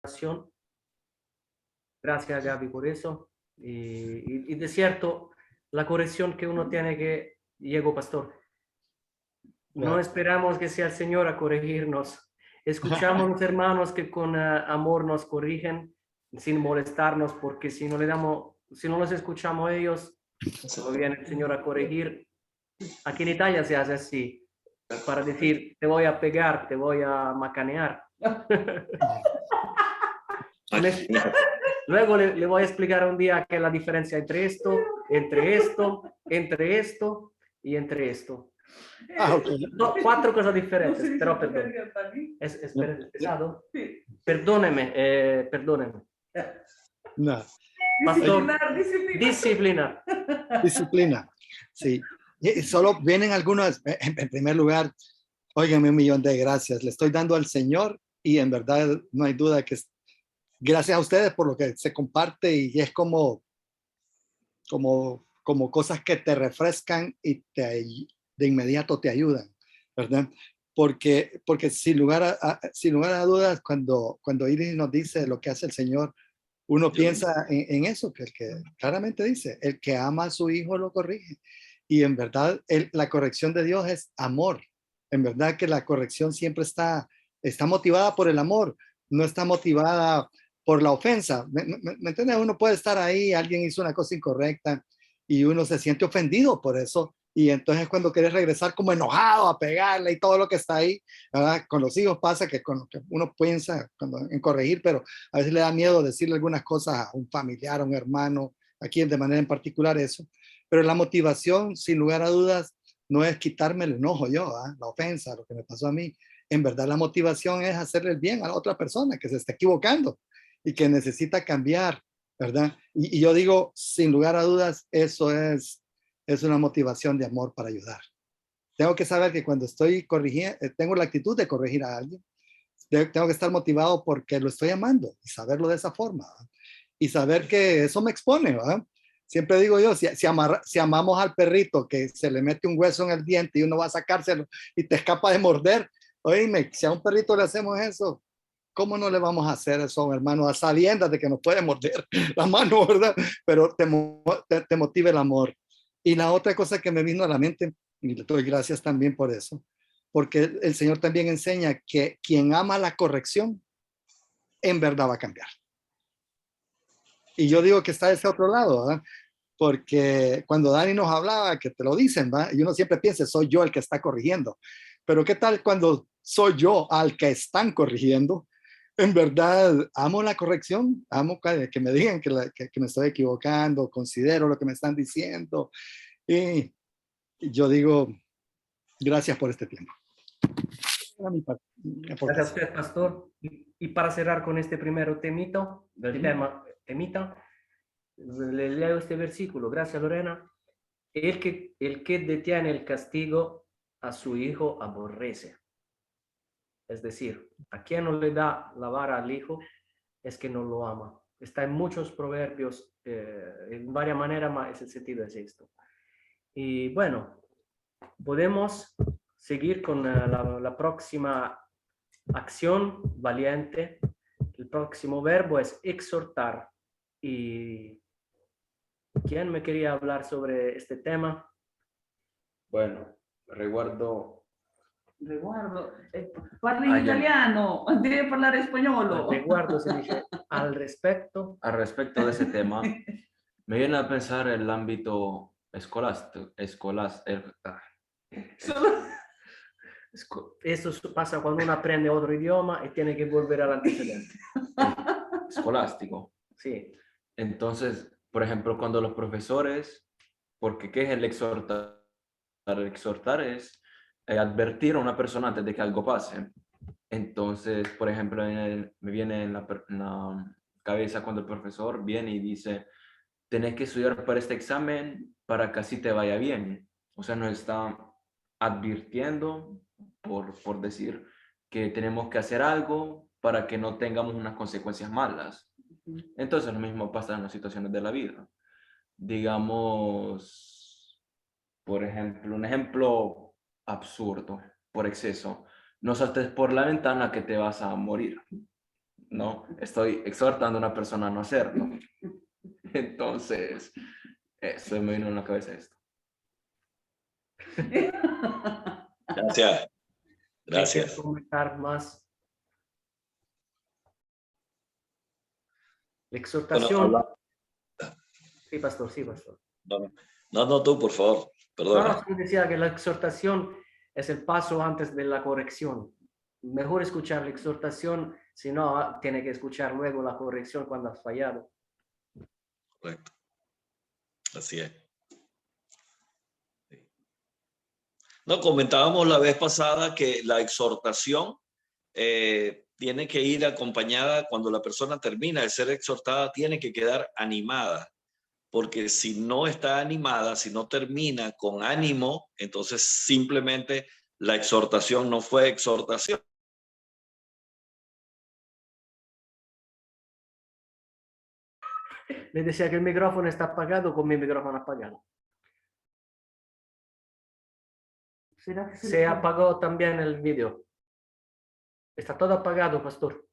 oración. Gracias, Gaby, por eso. Y de cierto, la corrección que uno tiene que, Diego Pastor, no esperamos que sea el Señor a corregirnos. Escuchamos a los hermanos que con amor nos corrigen sin molestarnos, porque si no le damos, si no los escuchamos a ellos, no viene el Señor a corregir. Aquí en Italia se hace así, para decir, te voy a pegar, te voy a macanear. Luego le voy a explicar un día qué es la diferencia entre esto, entre esto, entre esto y entre esto. Okay. No, 4 cosas diferentes, pero perdón. Es pesado. Perdóneme, perdóneme. No. Pastor, disciplina. Disciplina. Sí. Y solo vienen algunos, en primer lugar, óigame, 1,000,000 de gracias. Le estoy dando al Señor y en verdad no hay duda que gracias a ustedes por lo que se comparte y es como cosas que te refrescan y de inmediato te ayudan, ¿verdad? Porque sin lugar a dudas, cuando Iris nos dice lo que hace el Señor, uno piensa en eso, que el que claramente dice, el que ama a su hijo lo corrige. Y en verdad, la corrección de Dios es amor. En verdad que la corrección siempre está motivada por el amor, no está motivada por la ofensa. ¿Me entiendes? Uno puede estar ahí, alguien hizo una cosa incorrecta y uno se siente ofendido por eso. Y entonces cuando quieres regresar como enojado a pegarle y todo lo que está ahí, ¿verdad? Con los hijos pasa que con lo que uno piensa en corregir, pero a veces le da miedo decirle algunas cosas a un familiar, a un hermano, a quien de manera en particular eso. Pero la motivación, sin lugar a dudas, no es quitarme el enojo yo, la ofensa, lo que me pasó a mí. En verdad la motivación es hacerle el bien a la otra persona que se está equivocando y que necesita cambiar, ¿verdad? Y yo digo, sin lugar a dudas, eso es una motivación de amor para ayudar. Tengo que saber que cuando estoy corrigiendo, tengo la actitud de corregir a alguien, tengo que estar motivado porque lo estoy amando y saberlo de esa forma, ¿verdad? Y saber que eso me expone, ¿verdad? Siempre digo yo, si amamos al perrito que se le mete un hueso en el diente y uno va a sacárselo y te escapa de morder, oíme, si a un perrito le hacemos eso, ¿cómo no le vamos a hacer eso, hermano? A sabiendas de que nos puede morder la mano, ¿verdad? Pero te motiva el amor. Y la otra cosa que me vino a la mente, y le doy gracias también por eso, porque el Señor también enseña que quien ama la corrección, en verdad va a cambiar. Y yo digo que está de ese otro lado, ¿verdad? Porque cuando Dani nos hablaba, que te lo dicen, ¿verdad? Y uno siempre piensa, soy yo el que está corrigiendo. Pero ¿qué tal cuando soy yo al que están corrigiendo? En verdad, amo la corrección, amo que me digan que me estoy equivocando, considero lo que me están diciendo. Y yo digo, gracias por este tiempo. Gracias a usted, pastor. Y para cerrar con este primero temita, le leo este versículo. Gracias, Lorena. El que detiene el castigo a su hijo aborrece. Es decir, a quien no le da la vara al hijo es que no lo ama. Está en muchos proverbios, en varias maneras, mas el sentido es esto. Y bueno, podemos seguir con la próxima acción valiente. El próximo verbo es exhortar. ¿Y quién me quería hablar sobre este tema? Bueno, riguardo parla in italiano, deve parlare spagnolo. Riguardo se dice al respecto. Al respecto de ese tema, me viene a pensar el ámbito escolástico. Eso pasa cuando uno aprende otro idioma y tiene que volver al antecedente. Escolástico. Sí. Entonces, por ejemplo, cuando los profesores, porque ¿qué es el exhortar? El exhortar es advertir a una persona antes de que algo pase. Entonces, por ejemplo, me viene en la cabeza cuando el profesor viene y dice, tenés que estudiar para este examen para que así te vaya bien. O sea, nos está advirtiendo, por decir, que tenemos que hacer algo para que no tengamos unas consecuencias malas. Entonces, lo mismo pasa en las situaciones de la vida. Digamos, por ejemplo, un ejemplo absurdo, por exceso. No saltes por la ventana que te vas a morir. No, estoy exhortando a una persona a no hacerlo. Entonces, se me vino en la cabeza esto. Gracias. ¿Quién quiere Gracias. comentar más? La Bueno, exhortación. Sí, pastor, sí, pastor. no, tú, por favor. No, Perdona. solo decía que la exhortación es el paso antes de la corrección. Mejor escuchar la exhortación, si no, tiene que escuchar luego la corrección cuando has fallado. Correcto. Así es. No, comentábamos la vez pasada que la exhortación tiene que ir acompañada cuando la persona termina de ser exhortada, tiene que quedar animada. Porque si no está animada, si no termina con ánimo, entonces simplemente la exhortación no fue exhortación. Le decía que el micrófono está apagado con mi micrófono apagado. ¿Será que Se apagó también el vídeo. Está todo apagado, pastor.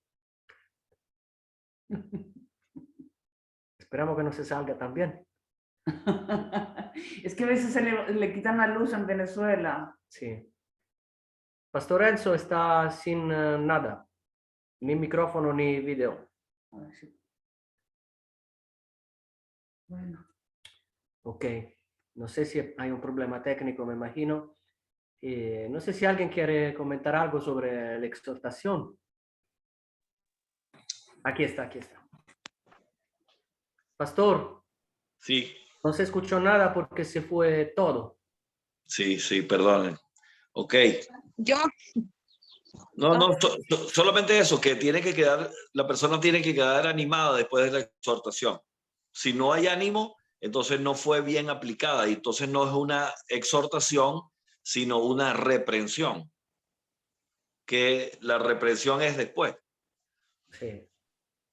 Esperamos que no se salga también. Es que a veces le quitan la luz en Venezuela. Sí. Pastor Enzo está sin nada. Ni micrófono ni video. A ver si- Bueno, Ok. No sé si hay un problema técnico, me imagino. No sé si alguien quiere comentar algo sobre la exhortación. Aquí está, aquí está. Pastor, Sí, no se escuchó nada porque se fue todo. sí, perdonen. Ok. Yo, No, solamente eso, que tiene que quedar, la persona tiene que quedar animada después de la exhortación. Si no hay ánimo, entonces no fue bien aplicada y entonces no es una exhortación, sino una reprensión, que la reprensión es después. Sí.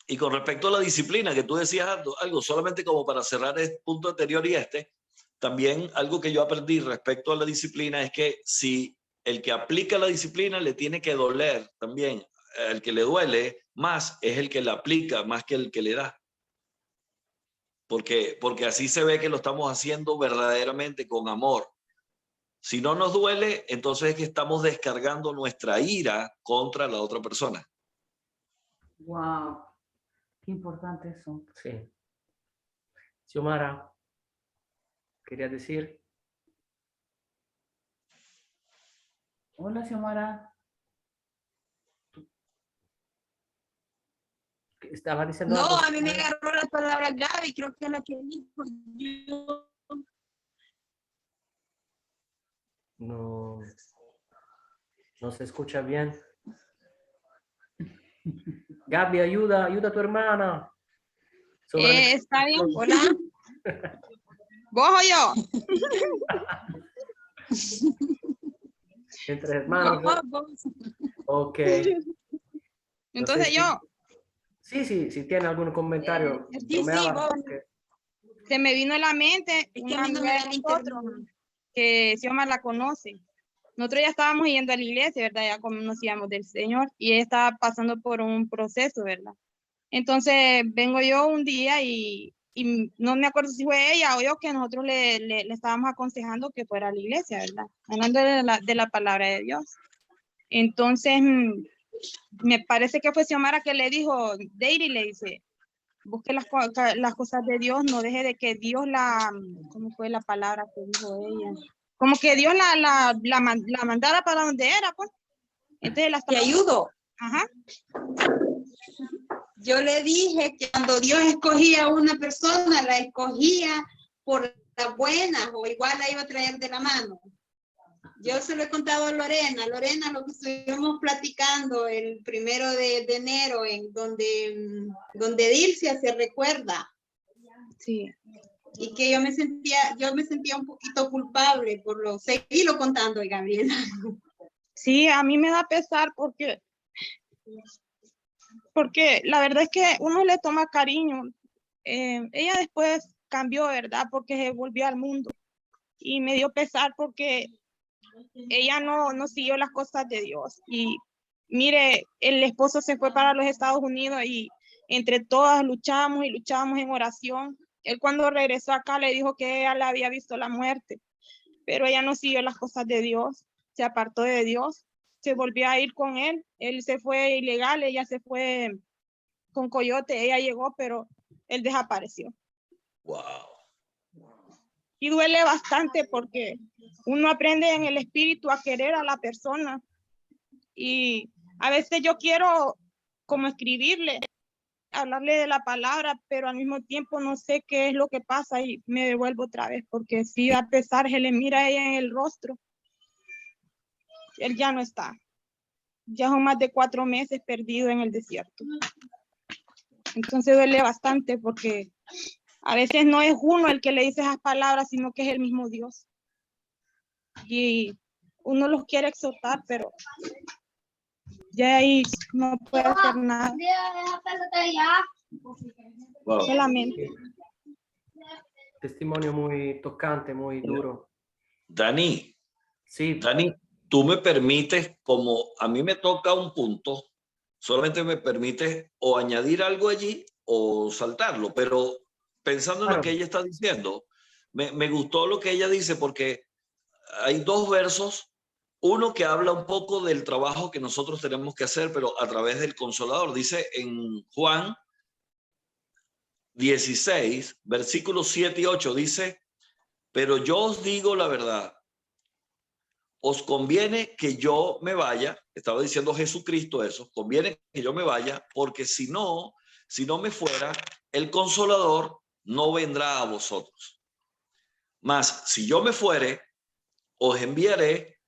Y con respecto a la disciplina, que tú decías algo, solamente como para cerrar el punto anterior y también algo que yo aprendí respecto a la disciplina es que si el que aplica la disciplina le tiene que doler también, el que le duele más es el que la aplica más que el que le da. Porque así se ve que lo estamos haciendo verdaderamente con amor. Si no nos duele, entonces es que estamos descargando nuestra ira contra la otra persona. wow, qué importante eso. Sí. Xiomara, quería decir. Hola, Xiomara. Estaba diciendo no, algo. a mí me agarró la palabra Gaby, creo que es la que dijo. Yo, No, no se escucha bien. Gaby, ayuda a tu hermana. Sobre la está bien, exhortación. hola. ¿Vos o yo? Entre hermanos. Vos. Ok. Entonces si- yo, Sí, tiene algún comentario. sí, no me sí, hagas vos. porque- se me vino a la mente Es que una a mí no me amiga da de el nosotros, internet. que Xiomara la conoce. Nosotros ya estábamos yendo a la iglesia, ¿verdad? Ya conocíamos del Señor y ella estaba pasando por un proceso, ¿verdad? Entonces vengo yo un día y no me acuerdo si fue ella o yo que nosotros le estábamos aconsejando que fuera a la iglesia, ¿verdad? Hablando de la palabra de Dios. Entonces me parece que fue Xiomara que le dijo, Deiri le dice, busque las cosas de Dios, no deje de que Dios ¿cómo fue la palabra que dijo ella? Como que Dios la mandara para donde era, pues. Entonces Te ayudo. Ajá. Yo le dije que cuando Dios escogía a una persona, la escogía por las buenas o igual la iba a traer de la mano. Yo se lo he contado a Lorena. Lorena, lo que estuvimos platicando el 1 de enero, en donde Dilcia se recuerda. Sí. Y que yo me sentía un poquito culpable por seguirlo contando, Gabriela. Sí, a mí me da pesar porque la verdad es que uno le toma cariño. Ella después cambió, ¿verdad? Porque se volvió al mundo. Y me dio pesar porque ella no siguió las cosas de Dios. Y Mire, el esposo se fue para los Estados Unidos y entre todas luchábamos y luchábamos en oración. Él cuando regresó acá le dijo que ella le había visto la muerte, pero ella no siguió las cosas de Dios, se apartó de Dios, se volvió a ir con él. Él se fue ilegal, ella se fue con coyote, ella llegó, pero él desapareció. Wow. Y duele bastante porque uno aprende en el espíritu a querer a la persona. Y a veces yo quiero como escribirle, hablarle de la palabra, pero al mismo tiempo no sé qué es lo que pasa y me devuelvo otra vez, porque si a pesar se le mira a ella en el rostro, él ya no está. Ya son más de 4 meses perdido en el desierto. Entonces duele bastante porque a veces no es uno el que le dice esas palabras, sino que es el mismo Dios. Y uno los quiere exhortar, pero ya ahí no puede hacer nada. Wow. Solamente. Testimonio muy tocante, muy duro. Dani, Sí, Dani, tú me permites, como a mí me toca un punto, solamente me permites o añadir algo allí o saltarlo, pero pensando en lo claro. que ella está diciendo, me gustó lo que ella dice porque hay 2 versos, uno que habla un poco del trabajo que nosotros tenemos que hacer, pero a través del Consolador. Dice en Juan 16, versículos 7 y 8, dice, pero yo os digo la verdad, os conviene que yo me vaya, estaba diciendo Jesucristo eso, conviene que yo me vaya, porque si no me fuera, el Consolador no vendrá a vosotros. Mas si yo me fuere, os enviaré,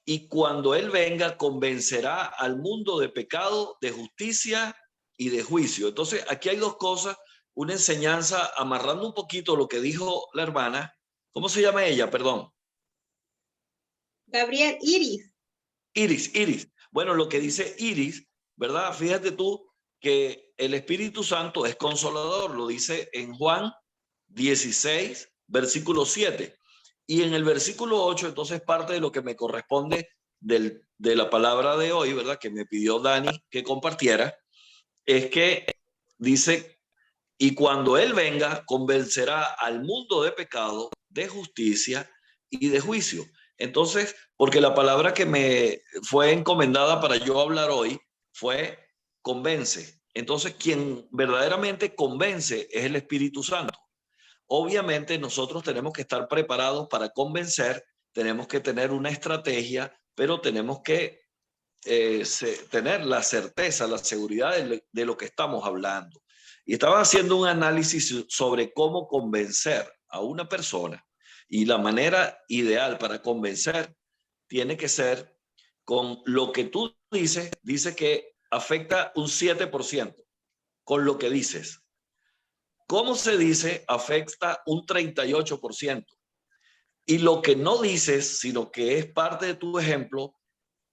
y cuando Él venga, convencerá al mundo de pecado, de justicia y de juicio. Entonces, aquí hay 2 cosas, una enseñanza, amarrando un poquito lo que dijo la hermana. ¿Cómo se llama ella? Perdón. Gabriel, Iris. Iris. Bueno, lo que dice Iris, ¿verdad? Fíjate tú que el Espíritu Santo es consolador, lo dice en Juan 16, versículo 7. Y en el versículo 8, entonces parte de lo que me corresponde de la palabra de hoy, ¿verdad? Que me pidió Dani que compartiera, es que dice, y cuando Él venga, convencerá al mundo de pecado, de justicia y de juicio. Entonces, porque la palabra que me fue encomendada para yo hablar hoy fue convence. Entonces, quien verdaderamente convence es el Espíritu Santo. Obviamente nosotros tenemos que estar preparados para convencer, tenemos que tener una estrategia, pero tenemos que tener la certeza, la seguridad de lo que estamos hablando. Y estaba haciendo un análisis sobre cómo convencer a una persona, y la manera ideal para convencer tiene que ser con lo que tú dices, dice que afecta un 7% con lo que dices. ¿Cómo se dice? Afecta un 38%. Y lo que no dices, sino que es parte de tu ejemplo,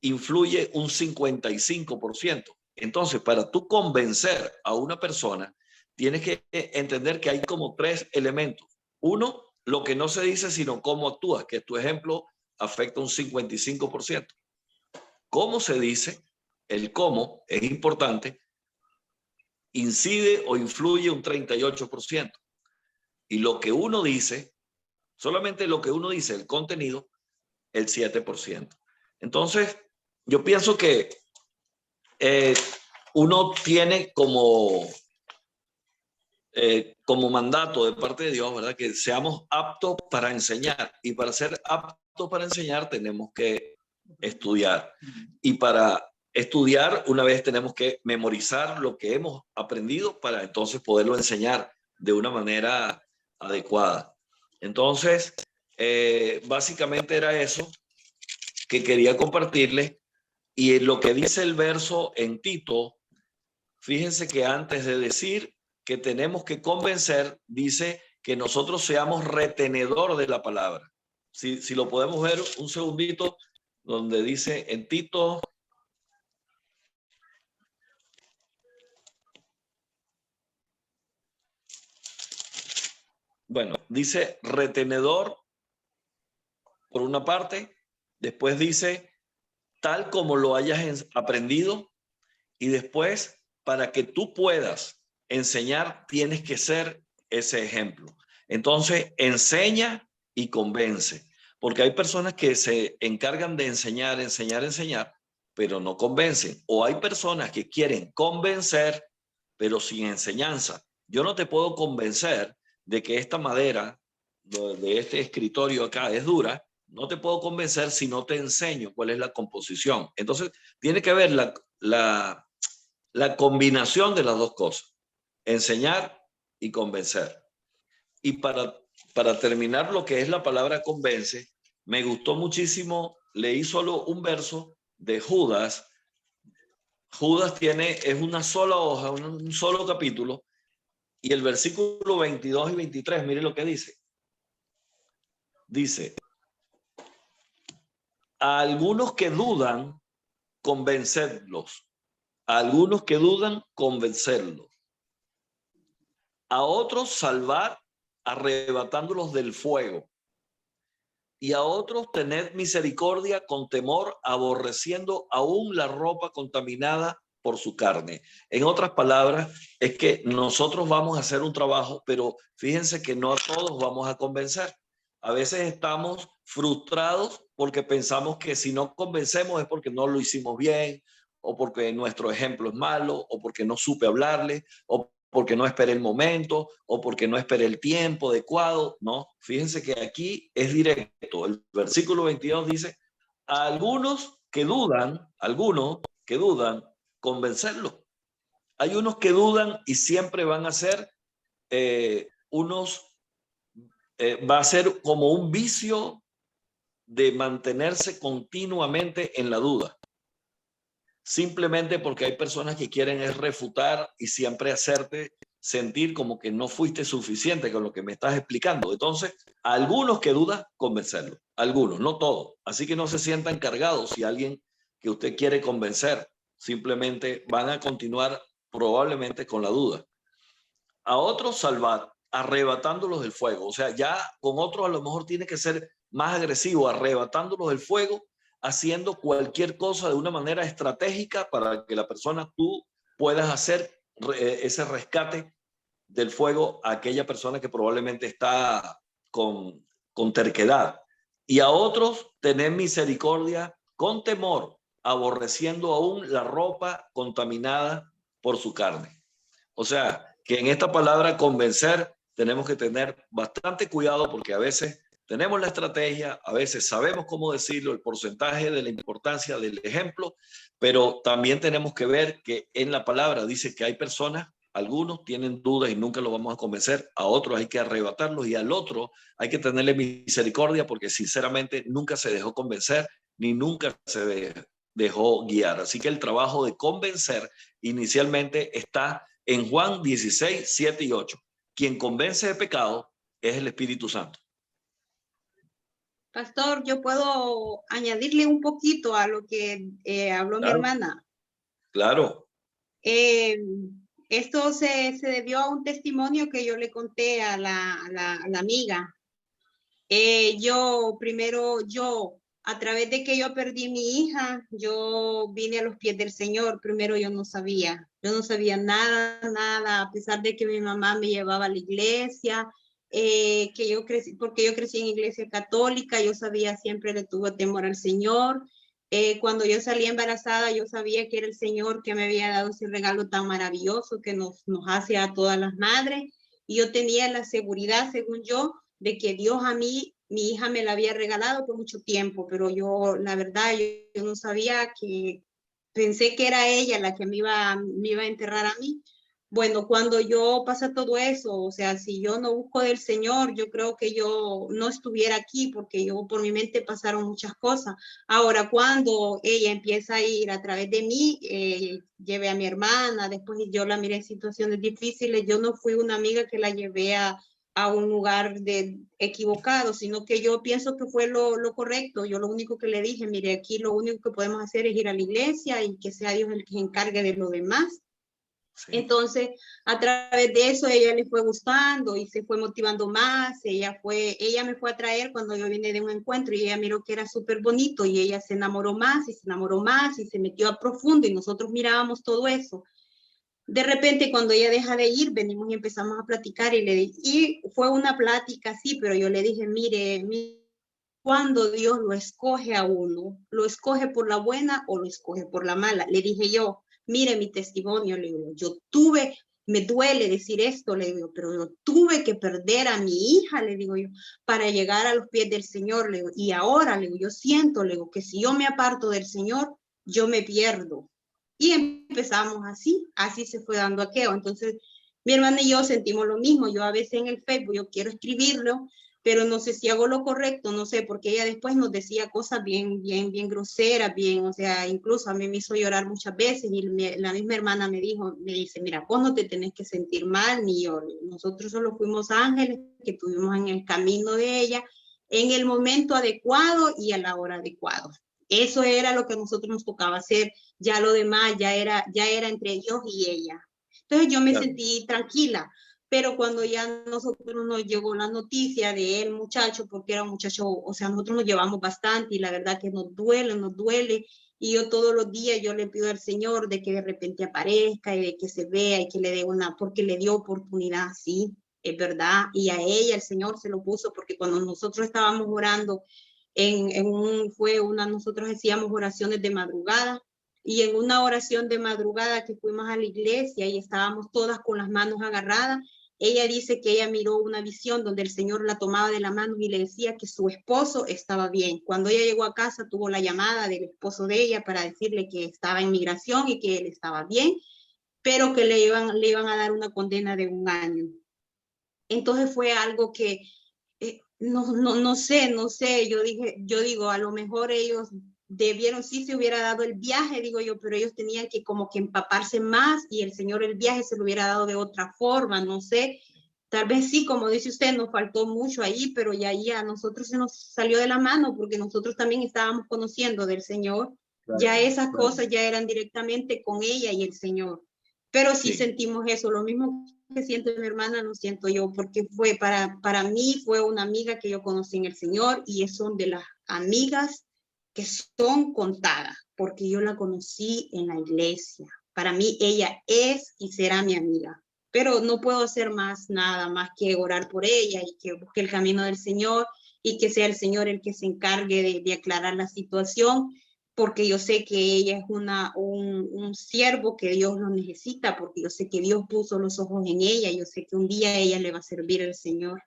influye un 55%. Entonces, para tú convencer a una persona, tienes que entender que hay como 3 elementos. Uno, lo que no se dice, sino cómo actúas, que tu ejemplo afecta un 55%. ¿Cómo se dice? El cómo es importante, incide o influye un 38%. Y lo que uno dice, solamente lo que uno dice, el contenido, el 7%. Entonces, yo pienso que uno tiene como mandato de parte de Dios, ¿verdad? Que seamos aptos para enseñar. Y para ser aptos para enseñar tenemos que estudiar. Y para estudiar, una vez tenemos que memorizar lo que hemos aprendido para entonces poderlo enseñar de una manera adecuada. Entonces, básicamente era eso que quería compartirles. Y lo que dice el verso en Tito, fíjense que antes de decir que tenemos que convencer, dice que nosotros seamos retenedor de la palabra. Si lo podemos ver un segundito, donde dice en Tito, bueno, dice retenedor por una parte, después dice tal como lo hayas aprendido, y después, para que tú puedas enseñar, tienes que ser ese ejemplo. Entonces, enseña y convence, porque hay personas que se encargan de enseñar, pero no convencen. O hay personas que quieren convencer, pero sin enseñanza. Yo no te puedo convencer de que esta madera de este escritorio acá es dura. No te puedo convencer si no te enseño cuál es la composición. Entonces, tiene que haber la combinación de las dos cosas, enseñar y convencer. Y para terminar lo que es la palabra convence, me gustó muchísimo, leí solo un verso de Judas. Judas es una sola hoja, un solo capítulo, y el versículo 22 y 23, mire lo que dice. Dice, a algunos que dudan, convencedlos. A algunos que dudan, convencerlos. A otros salvar, arrebatándolos del fuego. Y a otros tened misericordia con temor, aborreciendo aún la ropa contaminada por su carne. En otras palabras, es que nosotros vamos a hacer un trabajo, pero fíjense que no a todos vamos a convencer. A veces estamos frustrados porque pensamos que si no convencemos es porque no lo hicimos bien, o porque nuestro ejemplo es malo, o porque no supe hablarle, o porque no esperé el momento, o porque no esperé el tiempo adecuado. No, fíjense que aquí es directo. El versículo 22 dice, a algunos que dudan, convencerlos. Hay unos que dudan y siempre van a ser va a ser como un vicio de mantenerse continuamente en la duda. Simplemente porque hay personas que quieren es refutar y siempre hacerte sentir como que no fuiste suficiente con lo que me estás explicando. Entonces, a algunos que dudan, convencerlos. Algunos, no todos. Así que no se sientan cargados si alguien que usted quiere convencer. Simplemente van a continuar probablemente con la duda. A otros salvar, arrebatándolos del fuego. O sea, ya con otros a lo mejor tiene que ser más agresivo, arrebatándolos del fuego, haciendo cualquier cosa de una manera estratégica para que la persona, tú puedas hacer ese rescate del fuego a aquella persona que probablemente está con terquedad. Y a otros tener misericordia con temor, aborreciendo aún la ropa contaminada por su carne. O sea, que en esta palabra convencer tenemos que tener bastante cuidado porque a veces tenemos la estrategia, a veces sabemos cómo decirlo, el porcentaje de la importancia del ejemplo, pero también tenemos que ver que en la palabra dice que hay personas, algunos tienen dudas y nunca los vamos a convencer, a otros hay que arrebatarlos y al otro hay que tenerle misericordia porque sinceramente nunca se dejó convencer ni nunca se dejó guiar. Así que el trabajo de convencer inicialmente está en Juan 16, 7 y 8. Quien convence de pecado es el Espíritu Santo. Pastor, yo puedo añadirle un poquito a lo que habló mi hermana. Claro. Esto se debió a un testimonio que yo le conté a la amiga. A través de que yo perdí mi hija, yo vine a los pies del Señor. Primero yo no sabía nada, a pesar de que mi mamá me llevaba a la iglesia, porque yo crecí en iglesia católica, yo sabía, siempre le tuve temor al Señor. Cuando yo salí embarazada, yo sabía que era el Señor que me había dado ese regalo tan maravilloso que nos hace a todas las madres. Y yo tenía la seguridad, según yo, de que Dios a mí, mi hija me la había regalado por mucho tiempo, pero yo, la verdad, yo no sabía, que pensé que era ella la que me iba a enterrar a mí. Bueno, cuando yo pasa todo eso, o sea, si yo no busco del Señor, yo creo que yo no estuviera aquí, porque por mi mente pasaron muchas cosas. Ahora, cuando ella empieza a ir a través de mí, llevé a mi hermana, después yo la miré en situaciones difíciles, yo no fui una amiga que la llevé a un lugar equivocado, sino que yo pienso que fue lo correcto. Yo lo único que le dije, mire, aquí lo único que podemos hacer es ir a la iglesia y que sea Dios el que se encargue de lo demás. Sí. Entonces, a través de eso, ella le fue gustando y se fue motivando más. Ella me fue a traer cuando yo vine de un encuentro y ella miró que era súper bonito y ella se enamoró más y se enamoró más y se metió a profundo y nosotros mirábamos todo eso. De repente, cuando ella deja de ir, venimos y empezamos a platicar y fue una plática así, pero yo le dije, mire, cuando Dios lo escoge a uno, ¿lo escoge por la buena o lo escoge por la mala? Le dije yo, mire mi testimonio, le digo, me duele decir esto, le digo, pero yo tuve que perder a mi hija, le digo yo, para llegar a los pies del Señor, le digo, y ahora, le digo, yo siento, le digo, que si yo me aparto del Señor, yo me pierdo. Y empezamos así se fue dando aquello. Entonces, mi hermana y yo sentimos lo mismo. Yo a veces en el Facebook, yo quiero escribirlo, pero no sé si hago lo correcto, no sé, porque ella después nos decía cosas bien groseras, o sea, incluso a mí me hizo llorar muchas veces y la misma hermana me dice, mira, vos no te tenés que sentir mal, ni yo, nosotros solo fuimos ángeles que estuvimos en el camino de ella, en el momento adecuado y a la hora adecuada. Eso era lo que a nosotros nos tocaba hacer, ya lo demás ya era entre Dios y ella. Entonces yo me sentí tranquila, pero cuando ya nosotros nos llegó la noticia de él, muchacho, porque era un muchacho, o sea, nosotros nos llevamos bastante y la verdad que nos duele, y yo todos los días yo le pido al Señor de que de repente aparezca y de que se vea y que le dé porque le dio oportunidad, sí, es verdad, y a ella el Señor se lo puso, porque cuando nosotros estábamos orando, nosotros hacíamos oraciones de madrugada, y en una oración de madrugada que fuimos a la iglesia y estábamos todas con las manos agarradas, ella dice que ella miró una visión donde el Señor la tomaba de la mano y le decía que su esposo estaba bien. Cuando ella llegó a casa, tuvo la llamada del esposo de ella para decirle que estaba en migración y que él estaba bien, pero que le iban a dar una condena de 1 año. Entonces fue algo que no sé, yo digo, a lo mejor ellos debieron, sí se hubiera dado el viaje, digo yo, pero ellos tenían que como que empaparse más y el Señor el viaje se lo hubiera dado de otra forma, no sé, tal vez sí, como dice usted, nos faltó mucho ahí, pero ya a nosotros se nos salió de la mano porque nosotros también estábamos conociendo del Señor, ya esas cosas ya eran directamente con ella y el Señor, pero sí sentimos eso, lo mismo que siente mi hermana, lo siento yo, porque fue para mí, fue una amiga que yo conocí en el Señor y son de las amigas que son contadas, porque yo la conocí en la iglesia. Para mí ella es y será mi amiga, pero no puedo hacer nada más que orar por ella y que busque el camino del Señor y que sea el Señor el que se encargue de aclarar la situación, porque yo sé que ella es un siervo que Dios lo necesita, porque yo sé que Dios puso los ojos en ella, yo sé que un día ella le va a servir al Señor.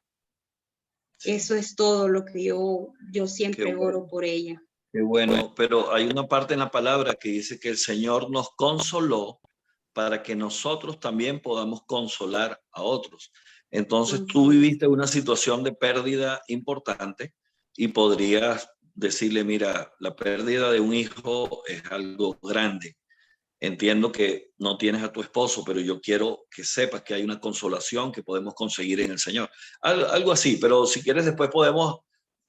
Sí. Eso es todo lo que yo siempre oro por ella. Qué bueno, pero hay una parte en la palabra que dice que el Señor nos consoló para que nosotros también podamos consolar a otros. Entonces tú viviste una situación de pérdida importante y podrías decirle, mira, la pérdida de un hijo es algo grande. Entiendo que no tienes a tu esposo, pero yo quiero que sepas que hay una consolación que podemos conseguir en el Señor. Algo así, pero si quieres después podemos,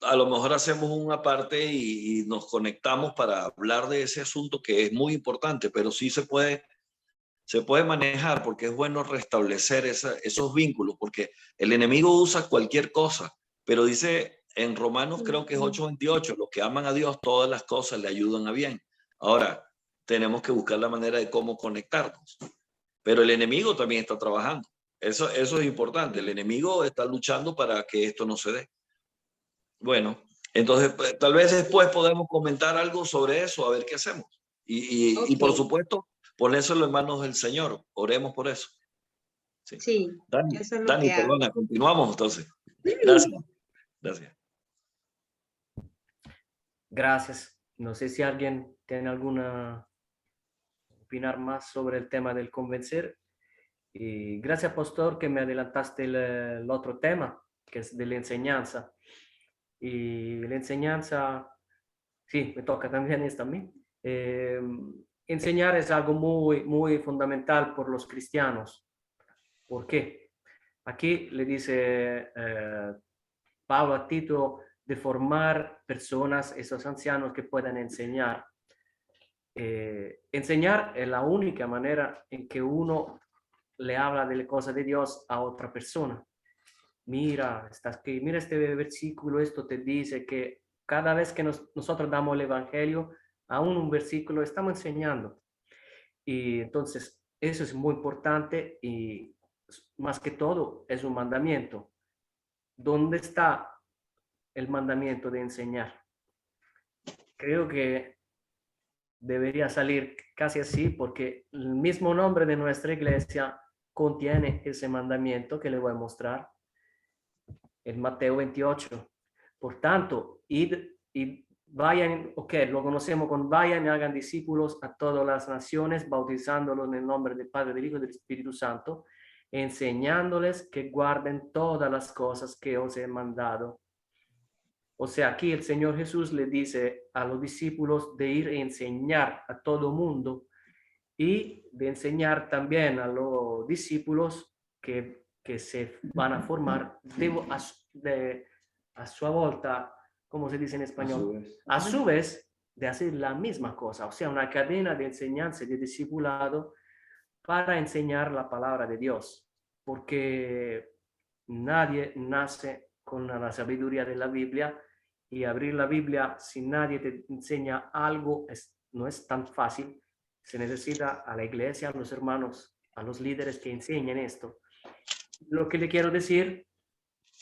a lo mejor hacemos una parte y nos conectamos para hablar de ese asunto que es muy importante, pero sí se puede manejar porque es bueno restablecer esos vínculos, porque el enemigo usa cualquier cosa, pero dice en Romanos, creo que es 8:28, los que aman a Dios, todas las cosas le ayudan a bien. Ahora, tenemos que buscar la manera de cómo conectarnos, pero el enemigo también está trabajando. Eso es importante, el enemigo está luchando para que esto no se dé. Bueno, entonces tal vez después podemos comentar algo sobre eso, a ver qué hacemos. Y por supuesto, ponérselo en manos del Señor. Oremos por eso. Sí, Dani, eso es lo que hago. perdona, continuamos entonces. Gracias. Gracias. No sé si alguien tiene alguna opinar más sobre el tema del convencer. Y gracias, pastor, que me adelantaste el otro tema, que es de la enseñanza. Y la enseñanza, sí, me toca también esta a mí. Enseñar es algo muy fundamental por los cristianos. ¿Por qué? Aquí le dice Pablo a Tito de formar personas, esos ancianos que puedan enseñar. Enseñar es la única manera en que uno le habla de las cosas de Dios a otra persona. Mira, mira este versículo, esto te dice que cada vez que nosotros damos el evangelio, aún un versículo, estamos enseñando. Y entonces, eso es muy importante y más que todo es un mandamiento. ¿Dónde está el mandamiento de enseñar? Creo que debería salir casi así porque el mismo nombre de nuestra iglesia contiene ese mandamiento que le voy a mostrar en Mateo 28. Por tanto, id y vayan, lo conocemos con vayan y hagan discípulos a todas las naciones, bautizándolos en el nombre del Padre, del Hijo y del Espíritu Santo, enseñándoles que guarden todas las cosas que os he mandado. O sea, aquí el Señor Jesús le dice a los discípulos de ir a enseñar a todo mundo y de enseñar también a los discípulos que se van a formar a su volta, ¿cómo se dice en español? A su vez, de hacer la misma cosa, o sea, una cadena de enseñanza y de discipulado para enseñar la palabra de Dios, porque nadie nace con la sabiduría de la Biblia y abrir la Biblia si nadie te enseña algo no es tan fácil. Se necesita a la iglesia, a los hermanos, a los líderes que enseñen esto. Lo que le quiero decir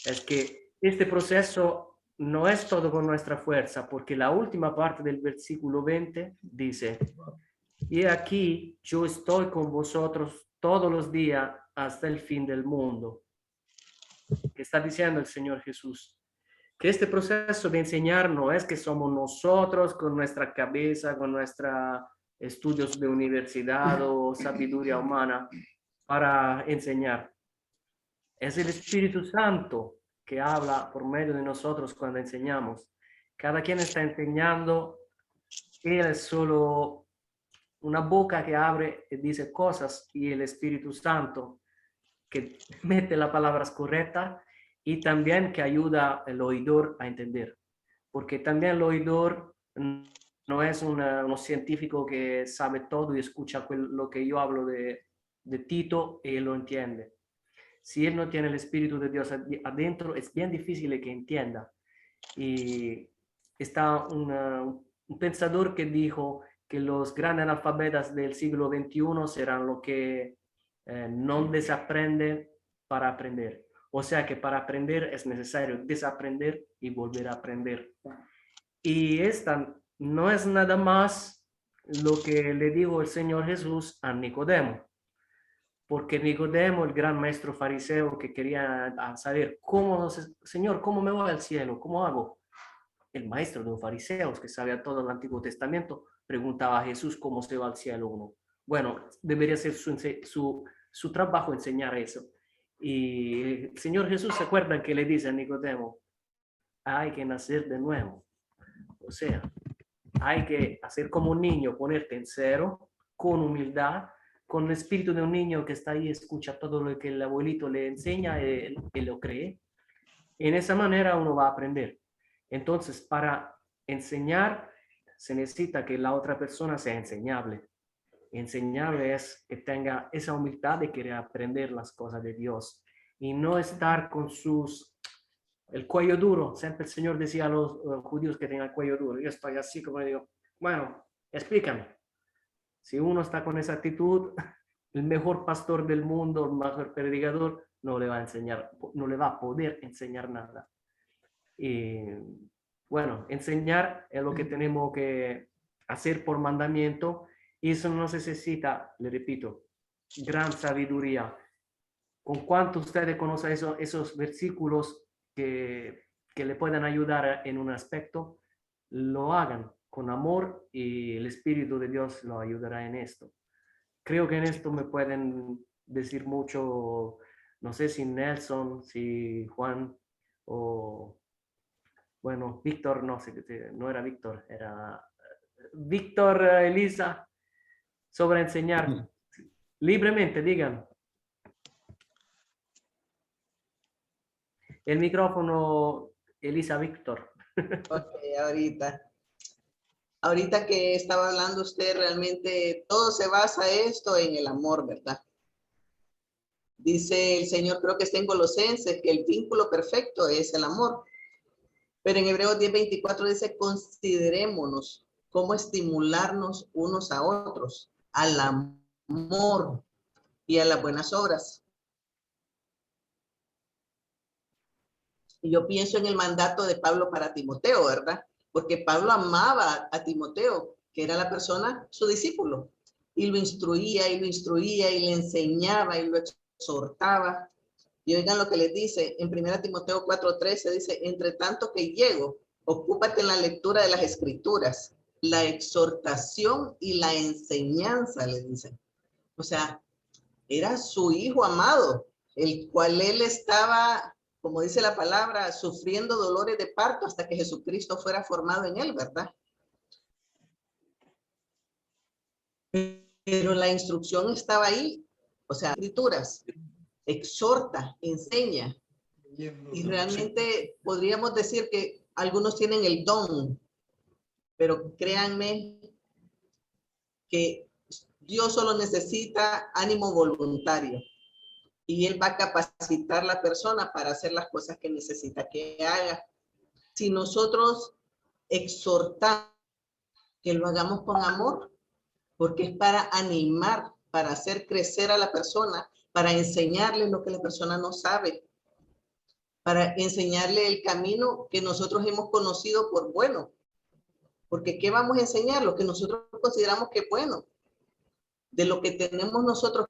es que este proceso no es todo con nuestra fuerza, porque la última parte del versículo 20 dice, y aquí yo estoy con vosotros todos los días hasta el fin del mundo. ¿Qué está diciendo el Señor Jesús? Que este proceso de enseñar no es que somos nosotros con nuestra cabeza, con nuestros estudios de universidad o sabiduría humana para enseñar. Es el Espíritu Santo que habla por medio de nosotros cuando enseñamos. Cada quien está enseñando, él es solo una boca que abre y dice cosas, y el Espíritu Santo que mete las palabras correctas y también que ayuda al oidor a entender. Porque también el oidor no es un científico que sabe todo y escucha lo que yo hablo de Tito y él lo entiende. Si él no tiene el Espíritu de Dios adentro, es bien difícil que entienda. Y está un pensador que dijo que los grandes analfabetas del siglo XXI serán los que no desaprenden para aprender. O sea que para aprender es necesario desaprender y volver a aprender. Y esta no es nada más lo que le dijo el Señor Jesús a Nicodemo. Porque Nicodemo, el gran maestro fariseo que quería saber, Señor, ¿cómo me voy al cielo? ¿Cómo hago? El maestro de un fariseo que sabía todo el Antiguo Testamento preguntaba a Jesús cómo se va al cielo uno. Bueno, debería ser su trabajo enseñar eso. Y el Señor Jesús, ¿se acuerdan que le dice a Nicodemo? Hay que nacer de nuevo. O sea, hay que hacer como un niño, ponerte en cero, con humildad, con el espíritu de un niño que está ahí, escucha todo lo que el abuelito le enseña y lo cree. En esa manera uno va a aprender. Entonces, para enseñar, se necesita que la otra persona sea enseñable. Enseñable es que tenga esa humildad de querer aprender las cosas de Dios y no estar con el cuello duro. Siempre el Señor decía a los judíos que tenían el cuello duro. Yo estoy así como digo, bueno, explícame. Si uno está con esa actitud, el mejor pastor del mundo, el mejor predicador, no le va a enseñar, no le va a poder enseñar nada. Y bueno, enseñar es lo que tenemos que hacer por mandamiento. Y eso no se necesita, le repito, gran sabiduría. ¿Con cuánto ustedes conocen esos versículos que le pueden ayudar en un aspecto? Lo hagan con amor y el Espíritu de Dios lo ayudará en esto. Creo que en esto me pueden decir mucho, no sé si Nelson, si Juan o, bueno, Víctor, no sé, no era Víctor, era Víctor, Elisa, sobre enseñar libremente, digan. El micrófono, Elisa, Víctor. Ok, ahorita que estaba hablando usted, realmente todo se basa esto en el amor, ¿verdad? Dice el Señor, creo que está en Colosenses, que el vínculo perfecto es el amor. Pero en Hebreos 10:24 dice, considerémonos cómo estimularnos unos a otros, al amor y a las buenas obras. Y yo pienso en el mandato de Pablo para Timoteo, ¿verdad? Porque Pablo amaba a Timoteo, que era la persona, su discípulo, y lo instruía y le enseñaba y lo exhortaba. Y oigan lo que les dice en 1 Timoteo 4:13, dice, entre tanto que llego, ocúpate en la lectura de las escrituras, la exhortación y la enseñanza, le dice. O sea, era su hijo amado, el cual él estaba, como dice la palabra, sufriendo dolores de parto hasta que Jesucristo fuera formado en él, ¿verdad? Pero la instrucción estaba ahí, o sea, escrituras, exhorta, enseña. Y realmente podríamos decir que algunos tienen el don, pero créanme que Dios solo necesita ánimo voluntario y Él va a capacitar a la persona para hacer las cosas que necesita que haga. Si nosotros exhortamos, que lo hagamos con amor, porque es para animar, para hacer crecer a la persona, para enseñarle lo que la persona no sabe, para enseñarle el camino que nosotros hemos conocido por bueno. Porque ¿qué vamos a enseñar? Lo que nosotros consideramos que es bueno. De lo que tenemos nosotros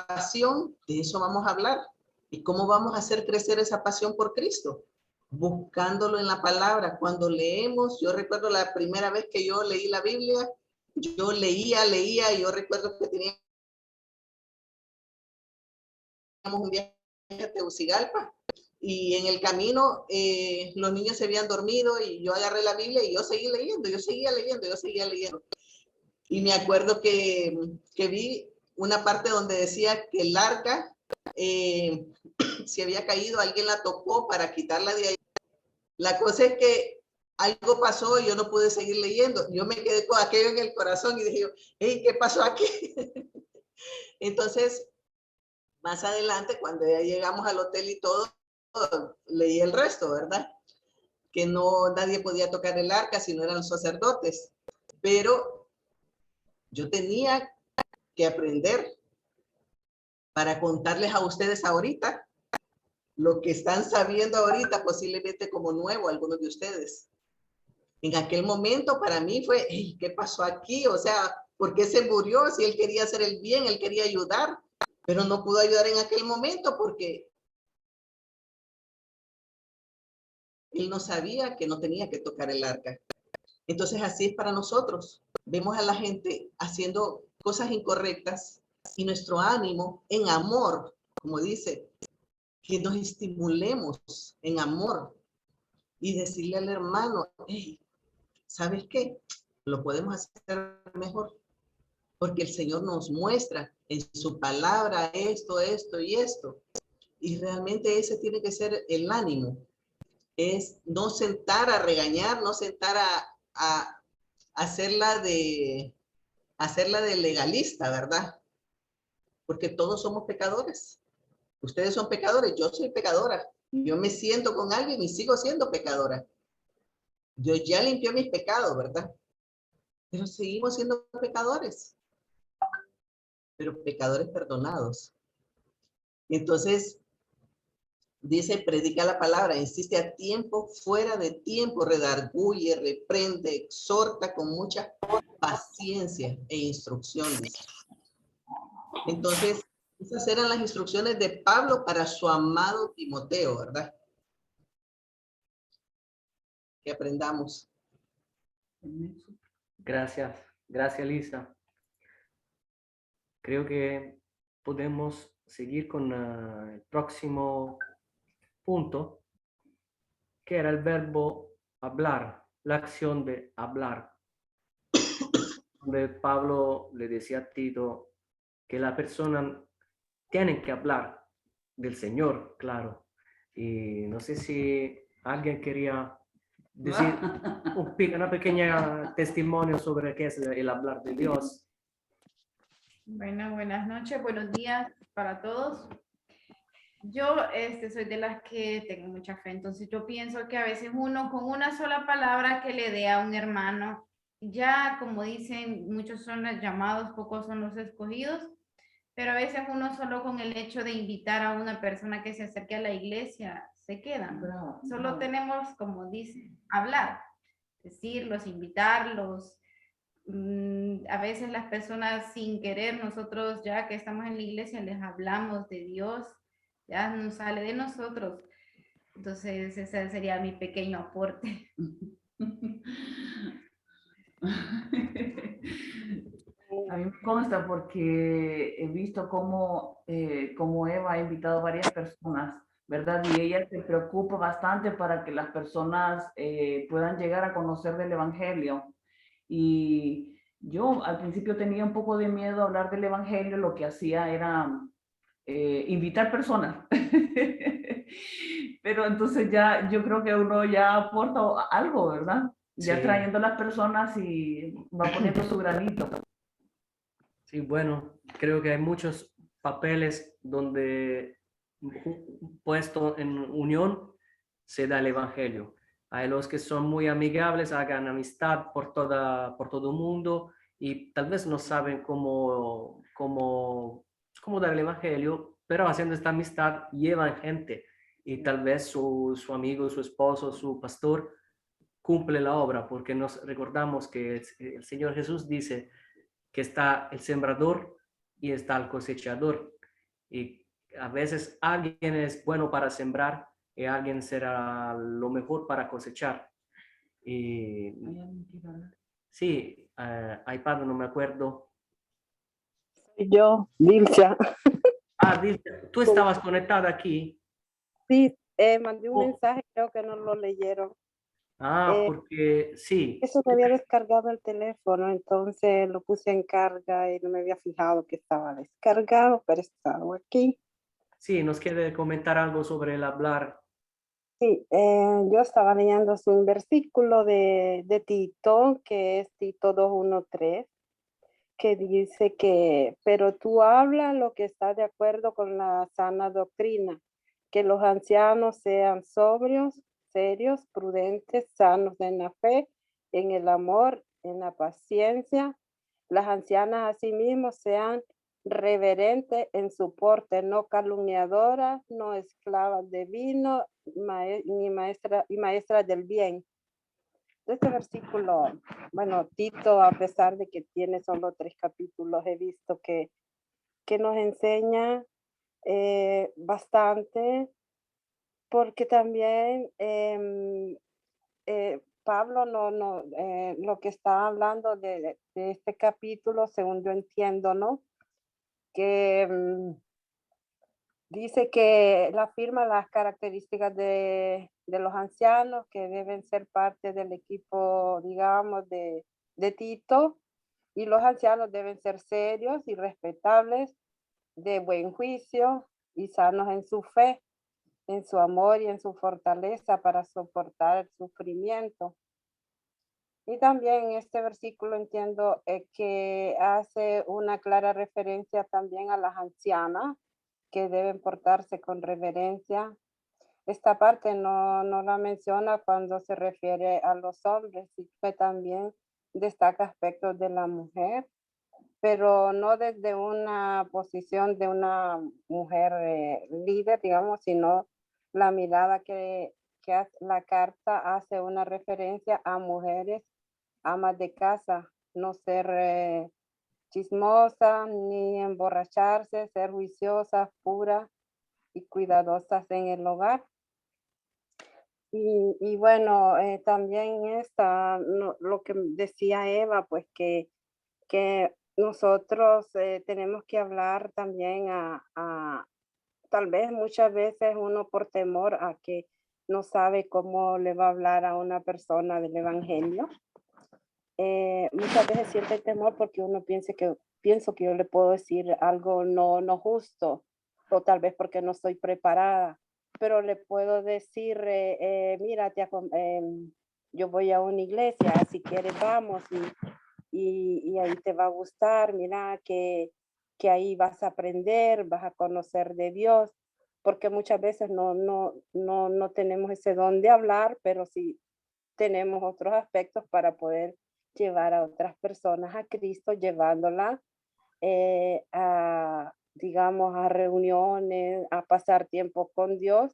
pasión, de eso vamos a hablar. ¿Y cómo vamos a hacer crecer esa pasión por Cristo? Buscándolo en la palabra. Cuando leemos, yo recuerdo la primera vez que yo leí la Biblia, yo leía, y yo recuerdo que teníamos un viaje a Tegucigalpa, y en el camino los niños se habían dormido y yo agarré la Biblia y yo seguí leyendo, yo seguía leyendo. Y me acuerdo que vi una parte donde decía que el arca se había caído, alguien la tocó para quitarla de ahí. La cosa es que algo pasó y yo no pude seguir leyendo. Yo me quedé con aquello en el corazón y dije, hey, ¿qué pasó aquí? Entonces, más adelante, cuando ya llegamos al hotel y todo, leí el resto, ¿verdad? Que no, nadie podía tocar el arca si no eran los sacerdotes. Pero yo tenía que aprender para contarles a ustedes ahorita lo que están sabiendo ahorita, posiblemente como nuevo algunos de ustedes. En aquel momento para mí fue, hey, ¿qué pasó aquí? O sea, ¿por qué se murió? Si él quería hacer el bien, él quería ayudar, pero no pudo ayudar en aquel momento porque él no sabía que no tenía que tocar el arca. Entonces así es para nosotros. Vemos a la gente haciendo cosas incorrectas y nuestro ánimo en amor, como dice, que nos estimulemos en amor y decirle al hermano, hey, ¿sabes qué? Lo podemos hacer mejor porque el Señor nos muestra en su palabra esto, esto y esto. Y realmente ese tiene que ser el ánimo. Es no sentar a regañar, no sentar a hacerla de legalista, ¿verdad? Porque todos somos pecadores. Ustedes son pecadores, yo soy pecadora. Yo me siento con alguien y sigo siendo pecadora. Dios ya limpió mis pecados, ¿verdad? Pero seguimos siendo pecadores. Pero pecadores perdonados. Entonces, dice, predica la palabra, insiste a tiempo, fuera de tiempo, redarguye, reprende, exhorta con mucha paciencia e instrucción. Dice. Entonces, esas eran las instrucciones de Pablo para su amado Timoteo, ¿verdad? Que aprendamos. Gracias, gracias Lisa. Creo que podemos seguir con el próximo punto, que era el verbo hablar, la acción de hablar. Donde Pablo le decía a Tito que la persona tiene que hablar del Señor, claro. Y no sé si alguien quería decir una pequeña testimonio sobre qué es el hablar de Dios. Bueno, buenas noches, buenos días para todos. Yo soy de las que tengo mucha fe, entonces yo pienso que a veces uno con una sola palabra que le dé a un hermano, ya como dicen, muchos son los llamados, pocos son los escogidos, pero a veces uno solo con el hecho de invitar a una persona que se acerque a la iglesia se queda, ¿no? Bravo, Solo bravo. tenemos, como dicen, hablar, decirlos, invitarlos. A veces las personas sin querer, nosotros ya que estamos en la iglesia les hablamos de Dios, ya nos sale de nosotros. Entonces ese sería mi pequeño aporte. A mí me consta porque he visto cómo Eva ha invitado a varias personas, ¿verdad? Y ella se preocupa bastante para que las personas puedan llegar a conocer del Evangelio. Y yo al principio tenía un poco de miedo a hablar del Evangelio, lo que hacía era invitar personas. Pero entonces ya yo creo que uno ya aporta algo, ¿verdad? Ya Sí. trayendo a las personas y va poniendo su granito. Sí, bueno, creo que hay muchos papeles donde puesto en unión se da el evangelio. Hay los que son muy amigables, hagan amistad por todo el mundo y tal vez no saben cómo dar el evangelio, pero haciendo esta amistad llevan gente y tal vez su amigo, su esposo, su pastor cumple la obra, porque nos recordamos que el Señor Jesús dice que está el sembrador y está el cosechador. Y a veces alguien es bueno para sembrar y alguien será lo mejor para cosechar. Y sí, iPad, no me acuerdo. Yo, Dilcia. Dilcia, tú estabas conectada aquí. Sí, mandé un Oh. mensaje, creo que no lo leyeron. Porque sí. Eso me había descargado el teléfono, entonces lo puse en carga y no me había fijado que estaba descargado, pero estaba aquí. Sí, nos quiere comentar algo sobre el hablar. Sí, yo estaba leyendo un versículo de Tito, que es Tito 2:1-3, que dice que, pero tú habla lo que está de acuerdo con la sana doctrina, que los ancianos sean sobrios, serios, prudentes, sanos en la fe, en el amor, en la paciencia. Las ancianas asimismo sean reverentes en su porte, no calumniadoras, no esclavas de vino, ni maestras del bien. Este versículo, bueno, Tito, a pesar de que tiene solo 3 capítulos, he visto que nos enseña bastante, porque también Pablo lo que está hablando de este capítulo, según yo entiendo, ¿no? Que dice que él afirma las características de los ancianos que deben ser parte del equipo, digamos, de Tito, y los ancianos deben ser serios y respetables, de buen juicio y sanos en su fe, en su amor y en su fortaleza para soportar el sufrimiento. Y también en este versículo entiendo que hace una clara referencia también a las ancianas, que deben portarse con reverencia. Esta parte no la menciona cuando se refiere a los hombres, y que también destaca aspectos de la mujer, pero no desde una posición de una mujer líder, digamos, sino la mirada que la carta hace una referencia a mujeres amas de casa, no ser chismosas ni emborracharse, ser juiciosas, puras y cuidadosas en el hogar. Y bueno, también lo que decía Eva, pues que nosotros tenemos que hablar también tal vez muchas veces uno por temor a que no sabe cómo le va a hablar a una persona del evangelio. Muchas veces siente temor porque uno pienso que yo le puedo decir algo no justo, o tal vez porque no estoy preparada, pero le puedo decir, mira, yo voy a una iglesia, si quieres vamos y ahí te va a gustar, mira que ahí vas a aprender, vas a conocer de Dios. porque muchas veces no tenemos ese don de hablar, pero sí tenemos otros aspectos para poder llevar a otras personas a Cristo, llevándola digamos, a reuniones, a pasar tiempo con Dios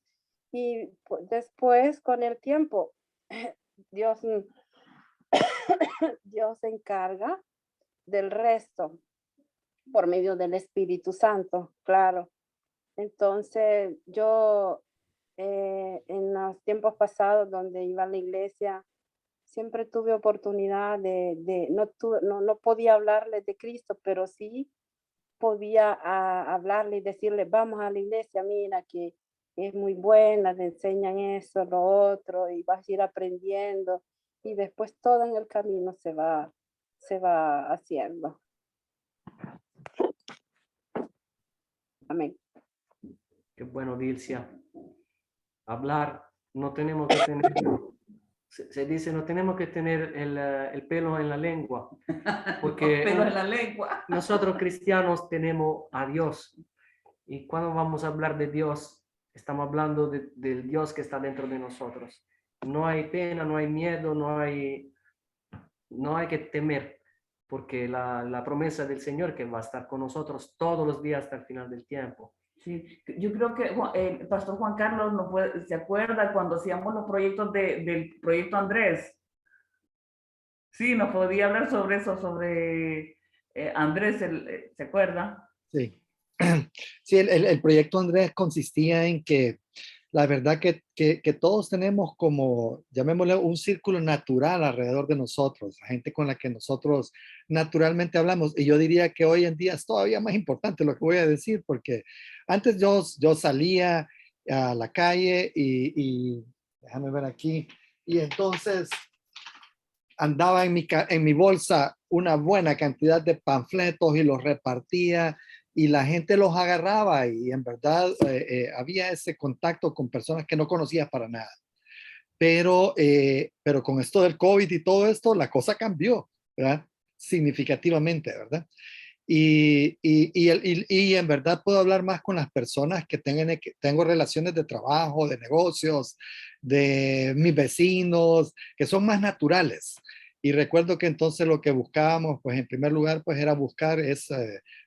y después con el tiempo Dios, Dios se encarga del resto por medio del Espíritu Santo, claro. Entonces yo en los tiempos pasados donde iba a la iglesia, siempre tuve oportunidad no podía hablarles de Cristo, pero sí podía hablarle y decirle, vamos a la iglesia, mira que es muy buena, te enseñan eso, lo otro, y vas a ir aprendiendo, y después todo en el camino se va haciendo. Amén. Qué bueno, Dilcia. Hablar, no tenemos que tener, se dice, no tenemos que tener el pelo en la lengua, porque Pelo en la lengua. nosotros cristianos tenemos a Dios, y cuando vamos a hablar de Dios, estamos hablando del Dios que está dentro de nosotros. No hay pena, no hay miedo, no hay que temer, porque la promesa del Señor que va a estar con nosotros todos los días hasta el final del tiempo. Sí, yo creo que el pastor Juan Carlos se acuerda cuando hacíamos los proyectos del proyecto Andrés. Sí, nos podía hablar sobre eso, sobre Andrés, ¿se acuerda? Sí. Sí, el proyecto Andrés consistía en que la verdad que todos tenemos como, llamémosle, un círculo natural alrededor de nosotros, la gente con la que nosotros naturalmente hablamos. Y yo diría que hoy en día es todavía más importante lo que voy a decir, porque antes yo salía a la calle y déjame ver aquí, y entonces andaba en mi bolsa una buena cantidad de panfletos y los repartía y la gente los agarraba y en verdad había ese contacto con personas que no conocías para nada. Pero con esto del COVID y todo esto, la cosa cambió, ¿verdad? Significativamente, ¿verdad? Y en verdad puedo hablar más con las personas que tengo relaciones de trabajo, de negocios, de mis vecinos, que son más naturales. Y recuerdo que entonces lo que buscábamos, pues en primer lugar, pues era buscar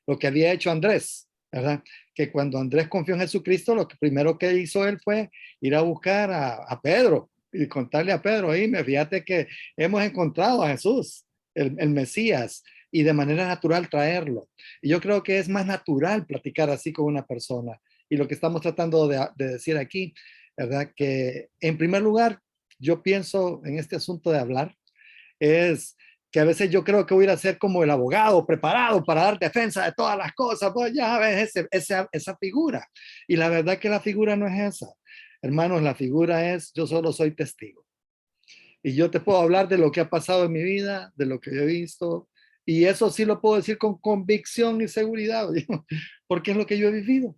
lo que había hecho Andrés, ¿verdad? Que cuando Andrés confió en Jesucristo, lo que primero que hizo él fue ir a buscar a Pedro y contarle a Pedro, fíjate que hemos encontrado a Jesús, el Mesías, y de manera natural traerlo. Y yo creo que es más natural platicar así con una persona. Y lo que estamos tratando de decir aquí, ¿verdad? Que en primer lugar, yo pienso en este asunto de hablar, es que a veces yo creo que voy a ser como el abogado preparado para dar defensa de todas las cosas, pues ya ves esa figura. Y la verdad que la figura no es esa. Hermanos, la figura es, yo solo soy testigo. Y yo te puedo hablar de lo que ha pasado en mi vida, de lo que yo he visto, y eso sí lo puedo decir con convicción y seguridad, porque es lo que yo he vivido.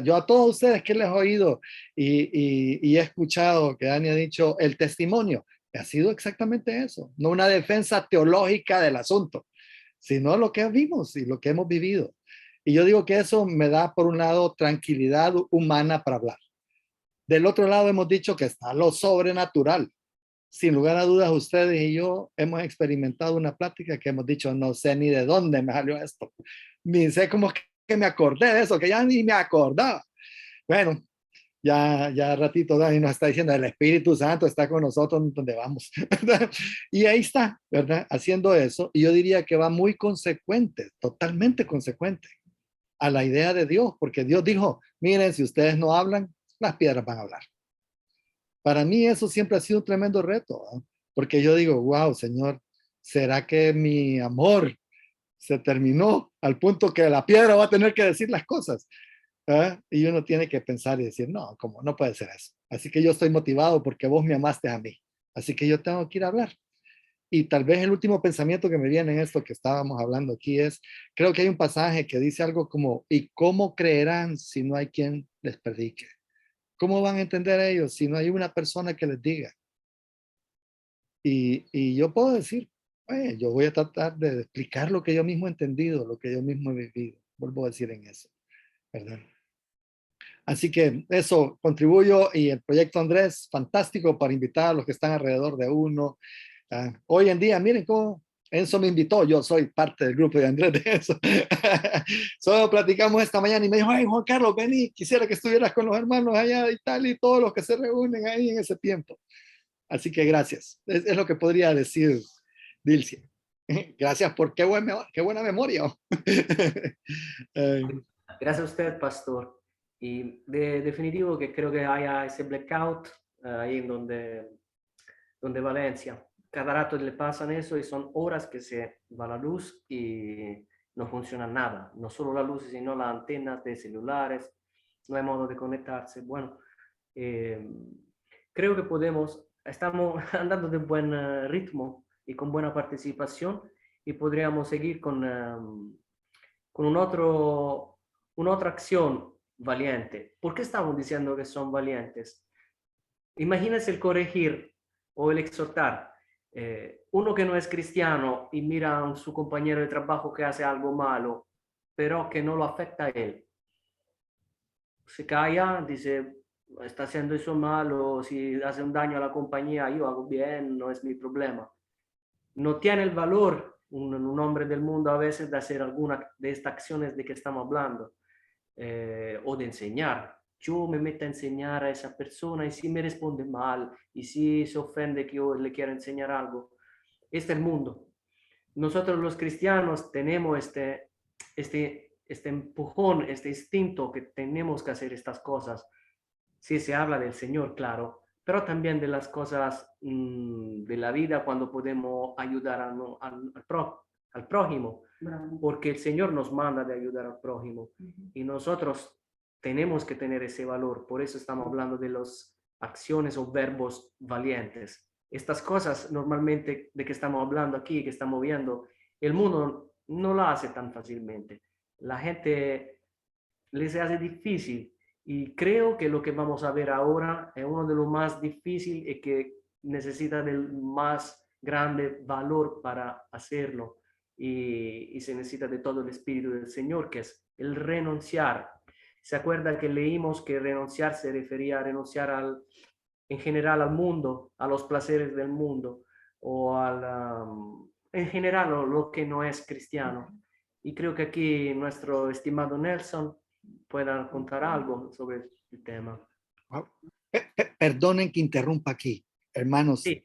Yo a todos ustedes que les he oído y he escuchado que Dani ha dicho el testimonio, ha sido exactamente eso, no una defensa teológica del asunto, sino lo que vimos y lo que hemos vivido. Y yo digo que eso me da, por un lado, tranquilidad humana para hablar. Del otro lado hemos dicho que está lo sobrenatural. Sin lugar a dudas, ustedes y yo hemos experimentado una plática que hemos dicho, no sé ni de dónde me salió esto. Ni sé cómo que me acordé de eso, que ya ni me acordaba. Bueno, ya ratito Dani nos está diciendo, el Espíritu Santo está con nosotros donde vamos. Y ahí está, ¿verdad? Haciendo eso. Y yo diría que va muy consecuente, totalmente consecuente a la idea de Dios, porque Dios dijo, miren, si ustedes no hablan, las piedras van a hablar. Para mí eso siempre ha sido un tremendo reto, ¿eh? Porque yo digo, wow, Señor, ¿será que mi amor se terminó al punto que la piedra va a tener que decir las cosas? ¿Eh? Y uno tiene que pensar y decir, no, ¿cómo? No puede ser eso. Así que yo estoy motivado porque vos me amaste a mí. Así que yo tengo que ir a hablar. Y tal vez el último pensamiento que me viene en esto que estábamos hablando aquí es, creo que hay un pasaje que dice algo como, ¿y cómo creerán si no hay quien les predique? ¿Cómo van a entender ellos si no hay una persona que les diga? Y yo puedo decir, yo voy a tratar de explicar lo que yo mismo he entendido, lo que yo mismo he vivido. Vuelvo a decir en eso, ¿verdad? Así que eso contribuyo, y el proyecto Andrés, fantástico para invitar a los que están alrededor de uno. Hoy en día, miren cómo Enzo me invitó, yo soy parte del grupo de Andrés de Enzo. Solo platicamos esta mañana y me dijo, ay, Juan Carlos, vení, quisiera que estuvieras con los hermanos allá y tal, y todos los que se reúnen ahí en ese tiempo. Así que gracias. Es lo que podría decir Dilcia. Gracias por qué buena memoria. Gracias a usted, pastor. Y de definitivo que creo que haya ese blackout ahí en donde Valencia. Cada rato le pasan eso y son horas que se va la luz y no funciona nada. No solo la luz, sino las antenas de celulares. No hay modo de conectarse. Bueno, creo que estamos andando de buen ritmo y con buena participación, y podríamos seguir con una otra acción valiente. ¿Por qué estamos diciendo que son valientes? Imagínense el corregir o el exhortar. Uno que no es cristiano y mira a su compañero de trabajo que hace algo malo, pero que no lo afecta a él. Se calla, dice, está haciendo eso mal, o si hace un daño a la compañía, yo hago bien, no es mi problema. No tiene el valor un hombre del mundo a veces de hacer alguna de estas acciones de que estamos hablando, o de enseñar. Yo me meto a enseñar a esa persona y si me responde mal y si se ofende que yo le quiero enseñar algo. Este es el mundo. Nosotros los cristianos tenemos este empujón, este instinto que tenemos que hacer estas cosas. Sí, se habla del Señor, claro, pero también de las cosas de la vida cuando podemos ayudar al prójimo, porque el Señor nos manda de ayudar al prójimo y nosotros tenemos que tener ese valor. Por eso estamos hablando de las acciones o verbos valientes. Estas cosas normalmente de que estamos hablando aquí, que estamos viendo, el mundo no lo hace tan fácilmente. La gente les hace difícil. Y creo que lo que vamos a ver ahora es uno de los más difíciles y que necesita del más grande valor para hacerlo. Y se necesita de todo el Espíritu del Señor, que es el renunciar. ¿Se acuerdan que leímos que renunciar se refería a renunciar en general al mundo, a los placeres del mundo, o en general lo que no es cristiano? Y creo que aquí nuestro estimado Nelson pueda contar algo sobre el tema. Perdonen que interrumpa aquí, hermanos. Sí.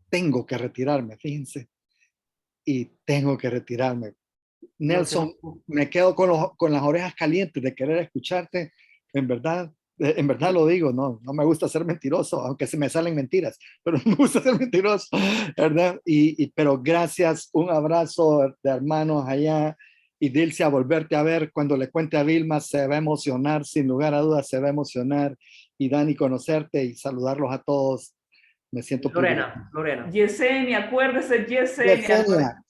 Tengo que retirarme, fíjense. Y tengo que retirarme. Nelson, me quedo con las orejas calientes de querer escucharte. En verdad lo digo, no me gusta ser mentiroso, aunque se me salen mentiras, pero me gusta ser mentiroso, ¿verdad? Pero gracias, un abrazo de hermanos allá. Y Dilcia, volverte a ver cuando le cuente a Vilma, se va a emocionar, sin lugar a dudas se va a emocionar. Y Dani, conocerte y saludarlos a todos. Me siento Lorena. Yesenia, acuérdese, Yesenia.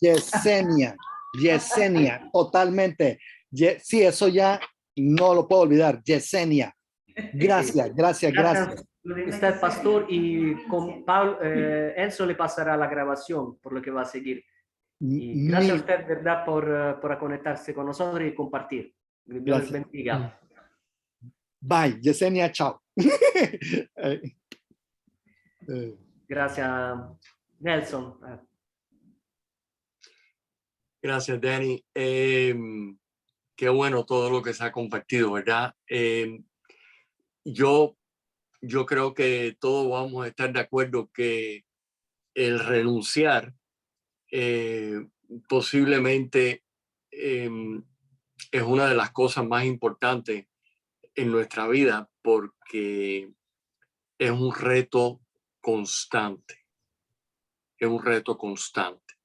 Yesenia, totalmente. Sí, eso ya no lo puedo olvidar. Yesenia. Gracias. Está el pastor y con Enzo le pasará la grabación por lo que va a seguir. Y gracias a usted, ¿verdad? por conectarse con nosotros y compartir. Dios les bendiga. Bye, Yesenia, chao. Gracias, Nelson. Gracias, Danny. Qué bueno todo lo que se ha compartido, ¿verdad? Yo creo que todos vamos a estar de acuerdo que el renunciar posiblemente es una de las cosas más importantes en nuestra vida, porque es un reto constante. Es un reto constante.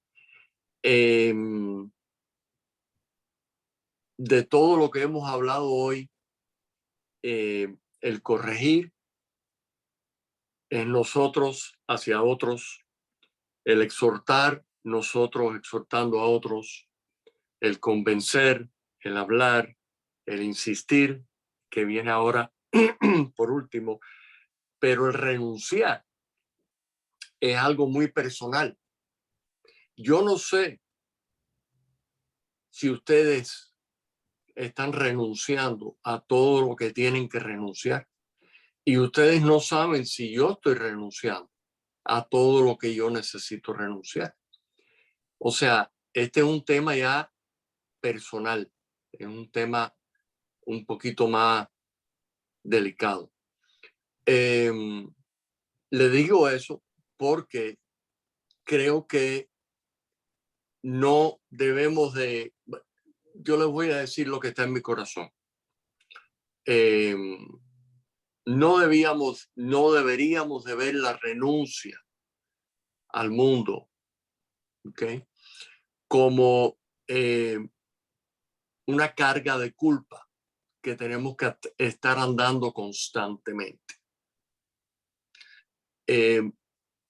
De todo lo que hemos hablado hoy, el corregir es nosotros hacia otros, el exhortar, nosotros exhortando a otros, el convencer, el hablar, el insistir, que viene ahora por último, pero el renunciar es algo muy personal. Yo no sé si ustedes están renunciando a todo lo que tienen que renunciar. Y ustedes no saben si yo estoy renunciando a todo lo que yo necesito renunciar. O sea, este es un tema ya personal, es un tema un poquito más delicado. Le digo eso porque creo que no debemos de, yo les voy a decir lo que está en mi corazón. No deberíamos de ver la renuncia al mundo, ¿okay?, como una carga de culpa que tenemos que estar andando constantemente.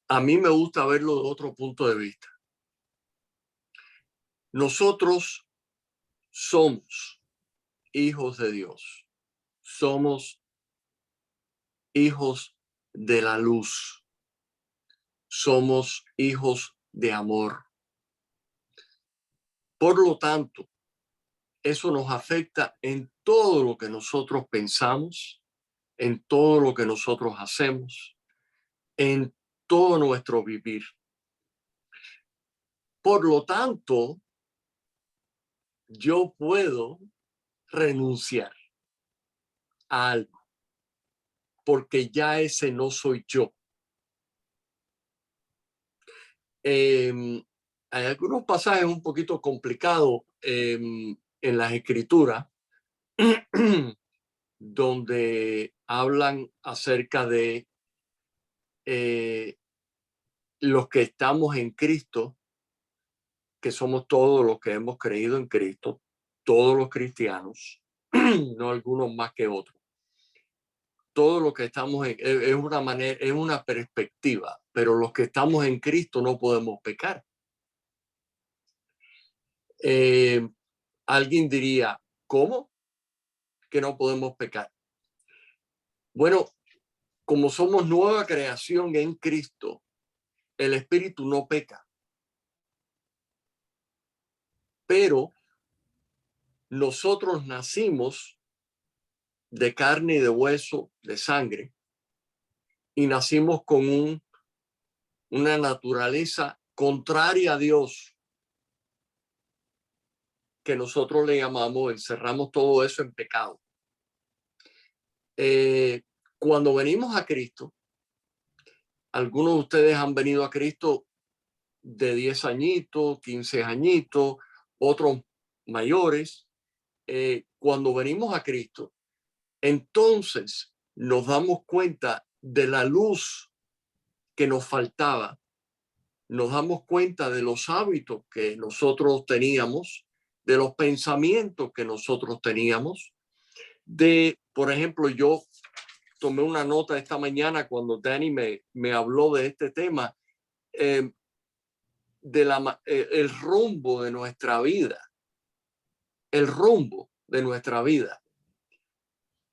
A mí me gusta verlo de otro punto de vista. Nosotros somos hijos de Dios, somos hijos de la luz, somos hijos de amor. Por lo tanto, eso nos afecta en todo lo que nosotros pensamos, en todo lo que nosotros hacemos, en todo nuestro vivir. Por lo tanto, yo puedo renunciar a algo, porque ya ese no soy yo. Hay algunos pasajes un poquito complicados en las escrituras donde hablan acerca de los que estamos en Cristo, que somos todos los que hemos creído en Cristo, todos los cristianos, no algunos más que otros. Todos los que estamos es una manera, es una perspectiva, pero los que estamos en Cristo no podemos pecar. Alguien diría, ¿cómo que no podemos pecar? Bueno, como somos nueva creación en Cristo, el Espíritu no peca. Pero nosotros nacimos de carne y de hueso, de sangre, y nacimos con una naturaleza contraria a Dios, que nosotros le llamamos, encerramos todo eso en pecado. Cuando venimos a Cristo, algunos de ustedes han venido a Cristo de 10 añitos, 15 añitos, otros mayores. Cuando venimos a Cristo, entonces nos damos cuenta de la luz que nos faltaba, nos damos cuenta de los hábitos que nosotros teníamos, de los pensamientos que nosotros teníamos, por ejemplo, yo tomé una nota esta mañana cuando Danny me habló de este tema, el rumbo de nuestra vida, el rumbo de nuestra vida.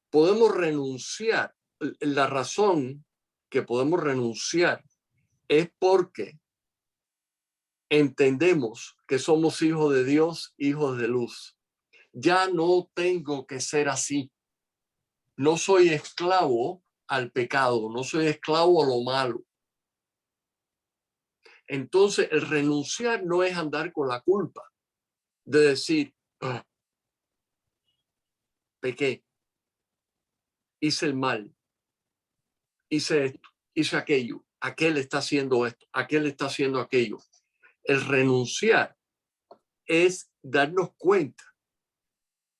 Podemos renunciar. La razón que podemos renunciar es porque entendemos que somos hijos de Dios, hijos de luz. Ya no tengo que ser así. No soy esclavo al pecado, no soy esclavo a lo malo. Entonces, el renunciar no es andar con la culpa de decir, pequé, hice el mal, hice esto, hice aquello, aquel está haciendo esto, aquel está haciendo aquello. El renunciar es darnos cuenta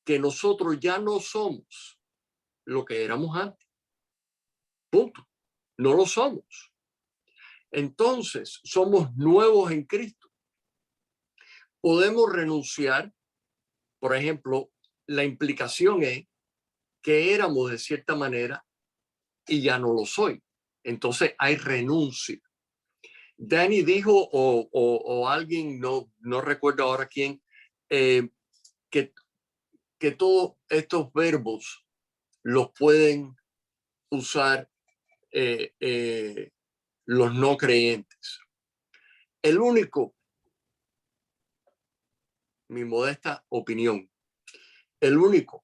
que nosotros ya no somos lo que éramos antes. Punto. No lo somos. Entonces, somos nuevos en Cristo. Podemos renunciar. Por ejemplo, la implicación es que éramos de cierta manera y ya no lo soy. Entonces, hay renuncia. Danny dijo, o alguien, no recuerdo ahora quién, que todos estos verbos los pueden usar los no creyentes. El único, mi modesta opinión, El único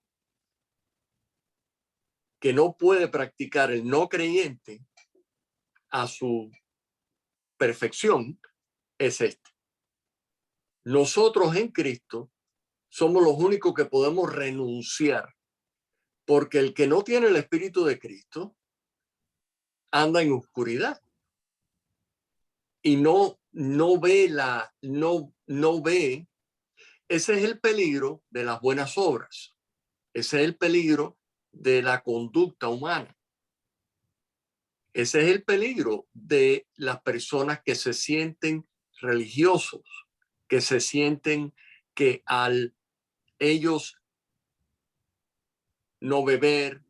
que no puede practicar el no creyente a su perfección es este. Nosotros en Cristo somos los únicos que podemos renunciar, porque el que no tiene el Espíritu de Cristo anda en oscuridad y no ve no ve. Ese es el peligro de las buenas obras. Ese es el peligro de la conducta humana. Ese es el peligro de las personas que se sienten religiosos, que se sienten que al ellos no beber,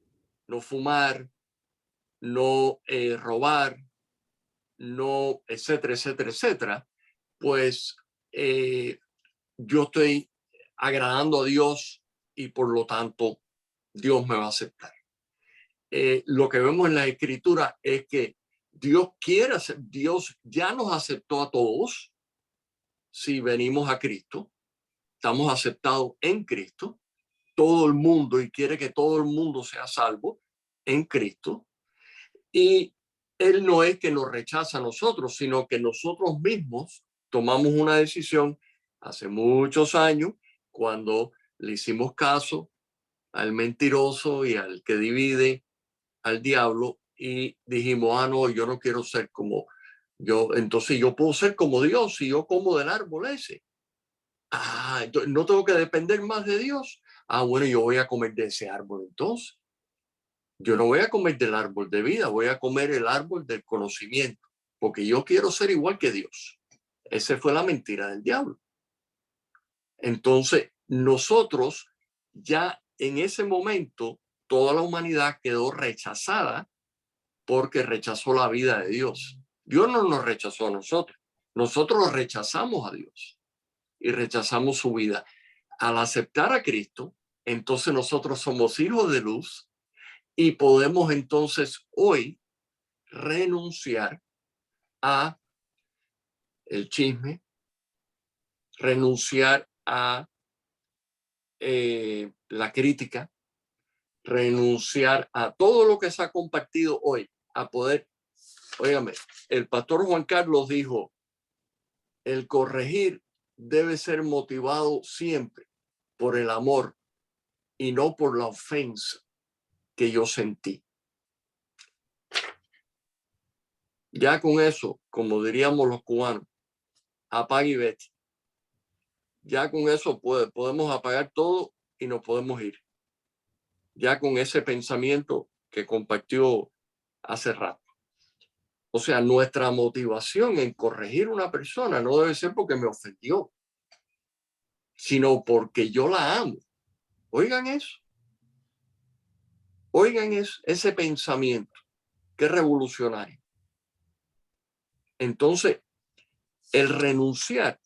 no fumar, no robar, no, etcétera, etcétera, etcétera, pues yo estoy agradando a Dios y por lo tanto Dios me va a aceptar. Lo que vemos en la Escritura es que Dios Dios ya nos aceptó a todos si venimos a Cristo. Estamos aceptados en Cristo, todo el mundo, y quiere que todo el mundo sea salvo en Cristo. Y Él no es que nos rechaza a nosotros, sino que nosotros mismos tomamos una decisión hace muchos años cuando le hicimos caso al mentiroso y al que divide, al diablo, y dijimos, no, yo no quiero ser como yo, entonces yo puedo ser como Dios si yo como del árbol ese. No tengo que depender más de Dios. Bueno, yo voy a comer de ese árbol entonces. Yo no voy a comer del árbol de vida, voy a comer el árbol del conocimiento, porque yo quiero ser igual que Dios. Esa fue la mentira del diablo. Entonces, nosotros ya en ese momento, toda la humanidad quedó rechazada porque rechazó la vida de Dios. Dios no nos rechazó a nosotros. Nosotros rechazamos a Dios y rechazamos su vida. Al aceptar a Cristo, entonces nosotros somos hijos de luz y podemos entonces hoy renunciar a el chisme, renunciar a la crítica, renunciar a todo lo que se ha compartido hoy, a poder, óigame, el pastor Juan Carlos dijo, el corregir debe ser motivado siempre por el amor y no por la ofensa que yo sentí. Ya con eso, como diríamos los cubanos, apague y vete. Ya con eso podemos apagar todo y nos podemos ir. Ya con ese pensamiento que compartió hace rato. O sea, nuestra motivación en corregir a una persona no debe ser porque me ofendió, sino porque yo la amo. Oigan eso. Oigan ese pensamiento. Qué revolucionario. Entonces, el renunciar,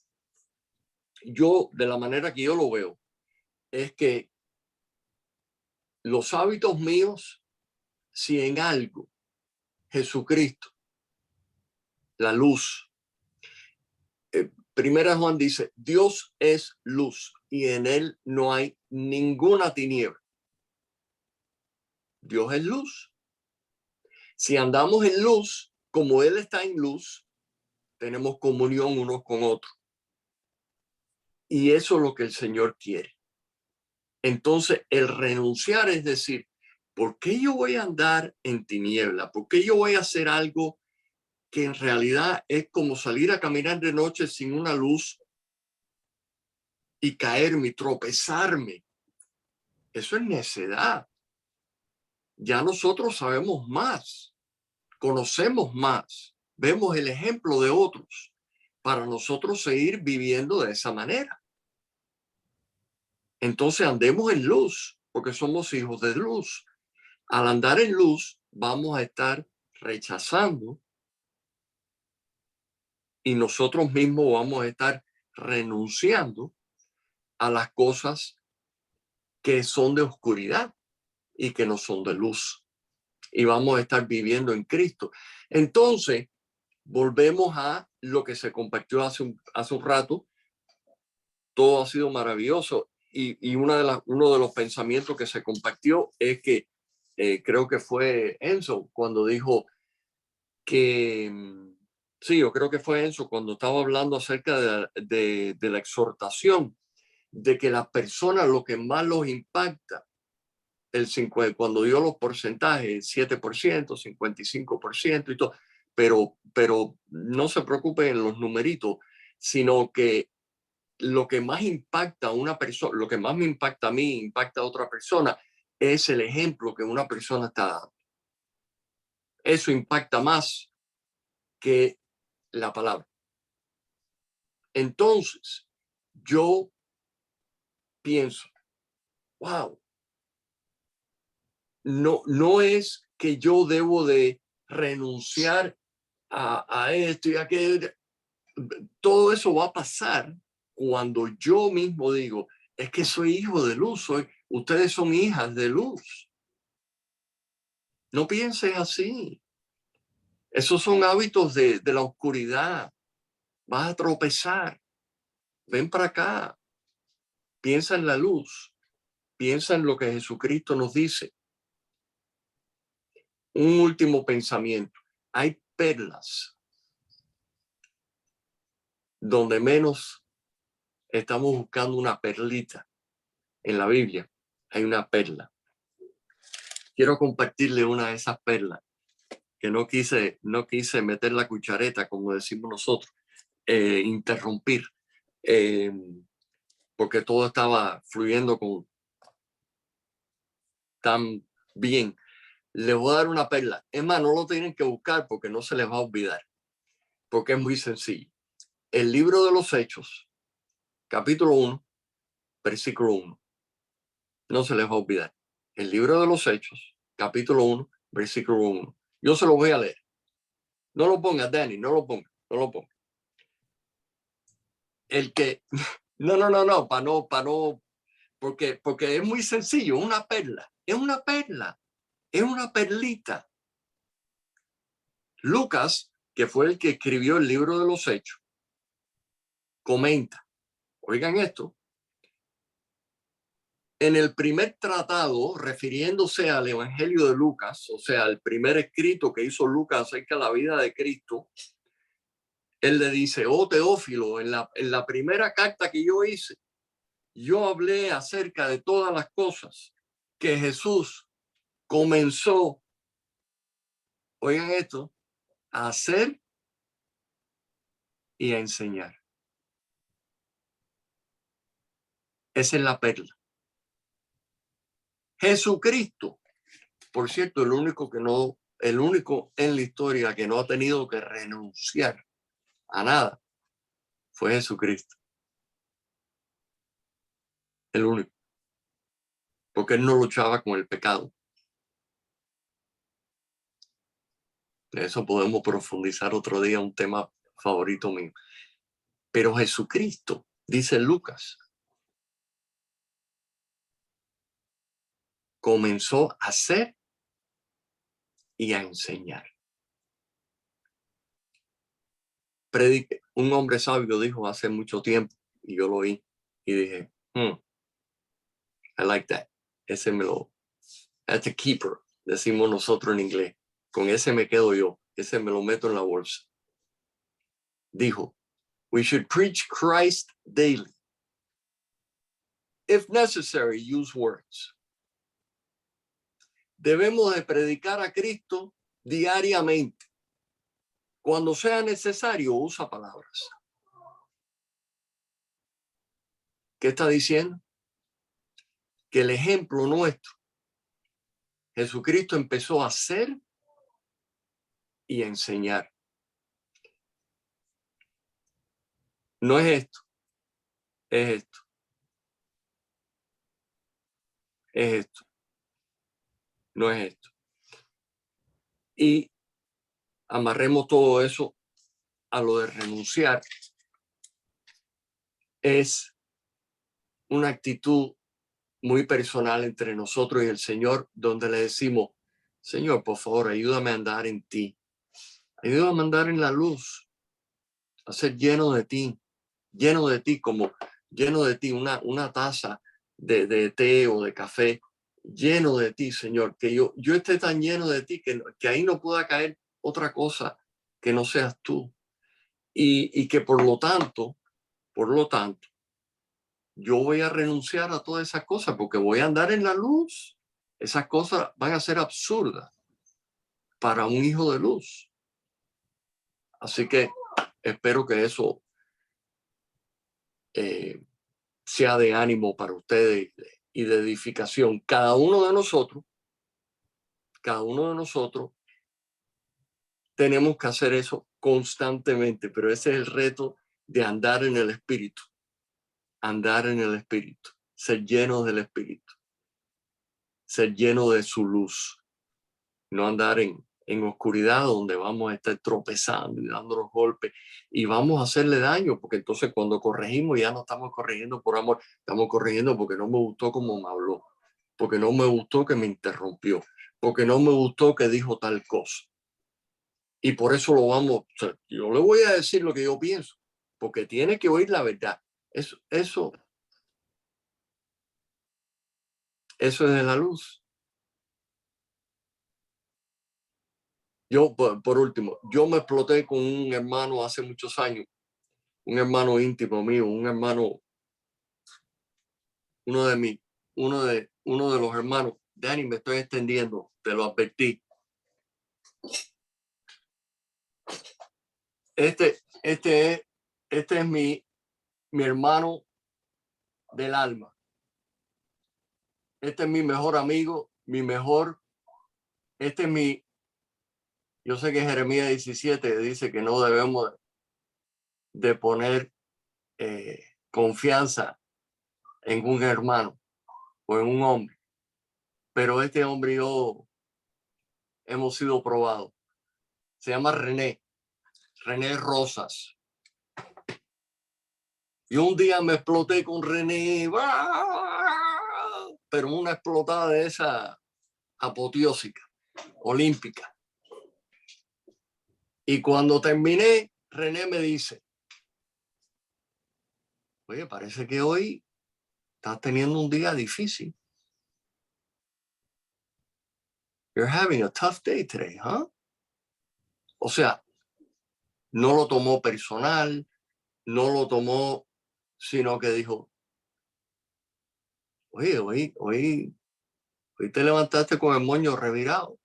yo, de la manera que yo lo veo, es que los hábitos míos, si en algo Jesucristo, la luz, Primera Juan dice, Dios es luz y en él no hay ninguna tiniebla. Dios es luz. Si andamos en luz, como él está en luz, tenemos comunión unos con otros. Y eso es lo que el Señor quiere. Entonces, el renunciar es decir, ¿por qué yo voy a andar en tiniebla? ¿Por qué yo voy a hacer algo que en realidad es como salir a caminar de noche sin una luz y caerme y tropezarme? Eso es necedad. Ya nosotros sabemos más, conocemos más, vemos el ejemplo de otros para nosotros seguir viviendo de esa manera. Entonces andemos en luz porque somos hijos de luz. Al andar en luz vamos a estar rechazando y nosotros mismos vamos a estar renunciando a las cosas que son de oscuridad y que no son de luz. Y vamos a estar viviendo en Cristo. Entonces, volvemos a lo que se compartió hace un rato. Todo ha sido maravilloso. uno de los pensamientos que se compartió es que creo que fue Enzo cuando dijo que, sí, yo creo que fue Enzo cuando estaba hablando acerca de la exhortación, de que las personas lo que más los impacta, cuando dio los porcentajes, 7%, 55% y todo, pero no se preocupen en los numeritos, sino que lo que más impacta a una persona, lo que más me impacta a mí, impacta a otra persona, es el ejemplo que una persona está dando. Eso impacta más que la palabra. Entonces, yo pienso, wow, no es que yo debo de renunciar a esto y a aquello. Todo eso va a pasar cuando yo mismo digo, es que soy hijo de luz, ustedes son hijas de luz. No pienses así. Esos son hábitos de la oscuridad. Vas a tropezar. Ven para acá. Piensa en la luz. Piensa en lo que Jesucristo nos dice. Un último pensamiento. Hay perlas donde menos estamos buscando una perlita. En la Biblia hay una perla. Quiero compartirle una de esas perlas que no quise meter la cuchareta, como decimos nosotros, interrumpir, porque todo estaba fluyendo tan bien. Les voy a dar una perla. Es más, no lo tienen que buscar porque no se les va a olvidar, porque es muy sencillo. El libro de los Hechos, capítulo 1, versículo 1. No se les va a olvidar. El libro de los Hechos, capítulo 1, versículo 1. Yo se lo voy a leer. No lo ponga, Danny, no lo ponga. El que, no, para no, porque es muy sencillo, una perla, es una perlita. Lucas, que fue el que escribió el libro de los Hechos, comenta, oigan esto, en el primer tratado, refiriéndose al Evangelio de Lucas, o sea, el primer escrito que hizo Lucas acerca de la vida de Cristo, él le dice, oh Teófilo, en la primera carta que yo hice, yo hablé acerca de todas las cosas que Jesús comenzó, oigan esto, a hacer y a enseñar. Esa es la perla. Jesucristo, por cierto, el único en la historia que no ha tenido que renunciar a nada fue Jesucristo. El único. Porque él no luchaba con el pecado. De eso podemos profundizar otro día, un tema favorito mío. Pero Jesucristo, dice Lucas, comenzó a hacer y a enseñar. Un hombre sabio dijo hace mucho tiempo, y yo lo oí, y dije, I like that. Ese that's a keeper, decimos nosotros en inglés. Con ese me quedo yo, ese me lo meto en la bolsa. Dijo, we should preach Christ daily. If necessary, use words. Debemos de predicar a Cristo diariamente. Cuando sea necesario, usa palabras. ¿Qué está diciendo? Que el ejemplo nuestro, Jesucristo empezó a hacer y a enseñar. No es esto, es esto. Es esto. No es esto. Y amarremos todo eso a lo de renunciar. Es una actitud muy personal entre nosotros y el Señor, donde le decimos, Señor, por favor, ayúdame a andar en ti. Ayúdame a andar en la luz, a ser lleno de ti, como lleno de ti, una taza de té o de café, lleno de ti, Señor, que yo esté tan lleno de ti que ahí no pueda caer otra cosa que no seas tú. Y que por lo tanto, yo voy a renunciar a todas esas cosas porque voy a andar en la luz. Esas cosas van a ser absurdas para un hijo de luz. Así que espero que eso sea de ánimo para ustedes y de edificación. Cada uno de nosotros tenemos que hacer eso constantemente, pero ese es el reto de andar en el Espíritu. Andar en el Espíritu, ser lleno del Espíritu, ser lleno de su luz, no andar en oscuridad donde vamos a estar tropezando y dándonos golpes y vamos a hacerle daño, porque entonces cuando corregimos ya no estamos corrigiendo por amor, estamos corrigiendo porque no me gustó como me habló, porque no me gustó que me interrumpió, porque no me gustó que dijo tal cosa. Y por eso lo vamos, o sea, yo le voy a decir lo que yo pienso, porque tiene que oír la verdad. Eso es de la luz. Yo, por último, yo me exploté con un hermano hace muchos años, un hermano íntimo mío, un hermano, uno de los hermanos. Dani, me estoy extendiendo, te lo advertí. Este es mi hermano del alma. Este es mi mejor amigo, yo sé que Jeremías 17 dice que no debemos de poner confianza en un hermano o en un hombre, pero este hombre y yo hemos sido probados. Se llama René Rosas. Y un día me exploté con René, pero una explotada de esa apoteósica, olímpica. Y cuando terminé, René me dice, oye, parece que hoy estás teniendo un día difícil. You're having a tough day today, huh? O sea, no lo tomó personal, no lo tomó, sino que dijo, oye, hoy te levantaste con el moño revirado.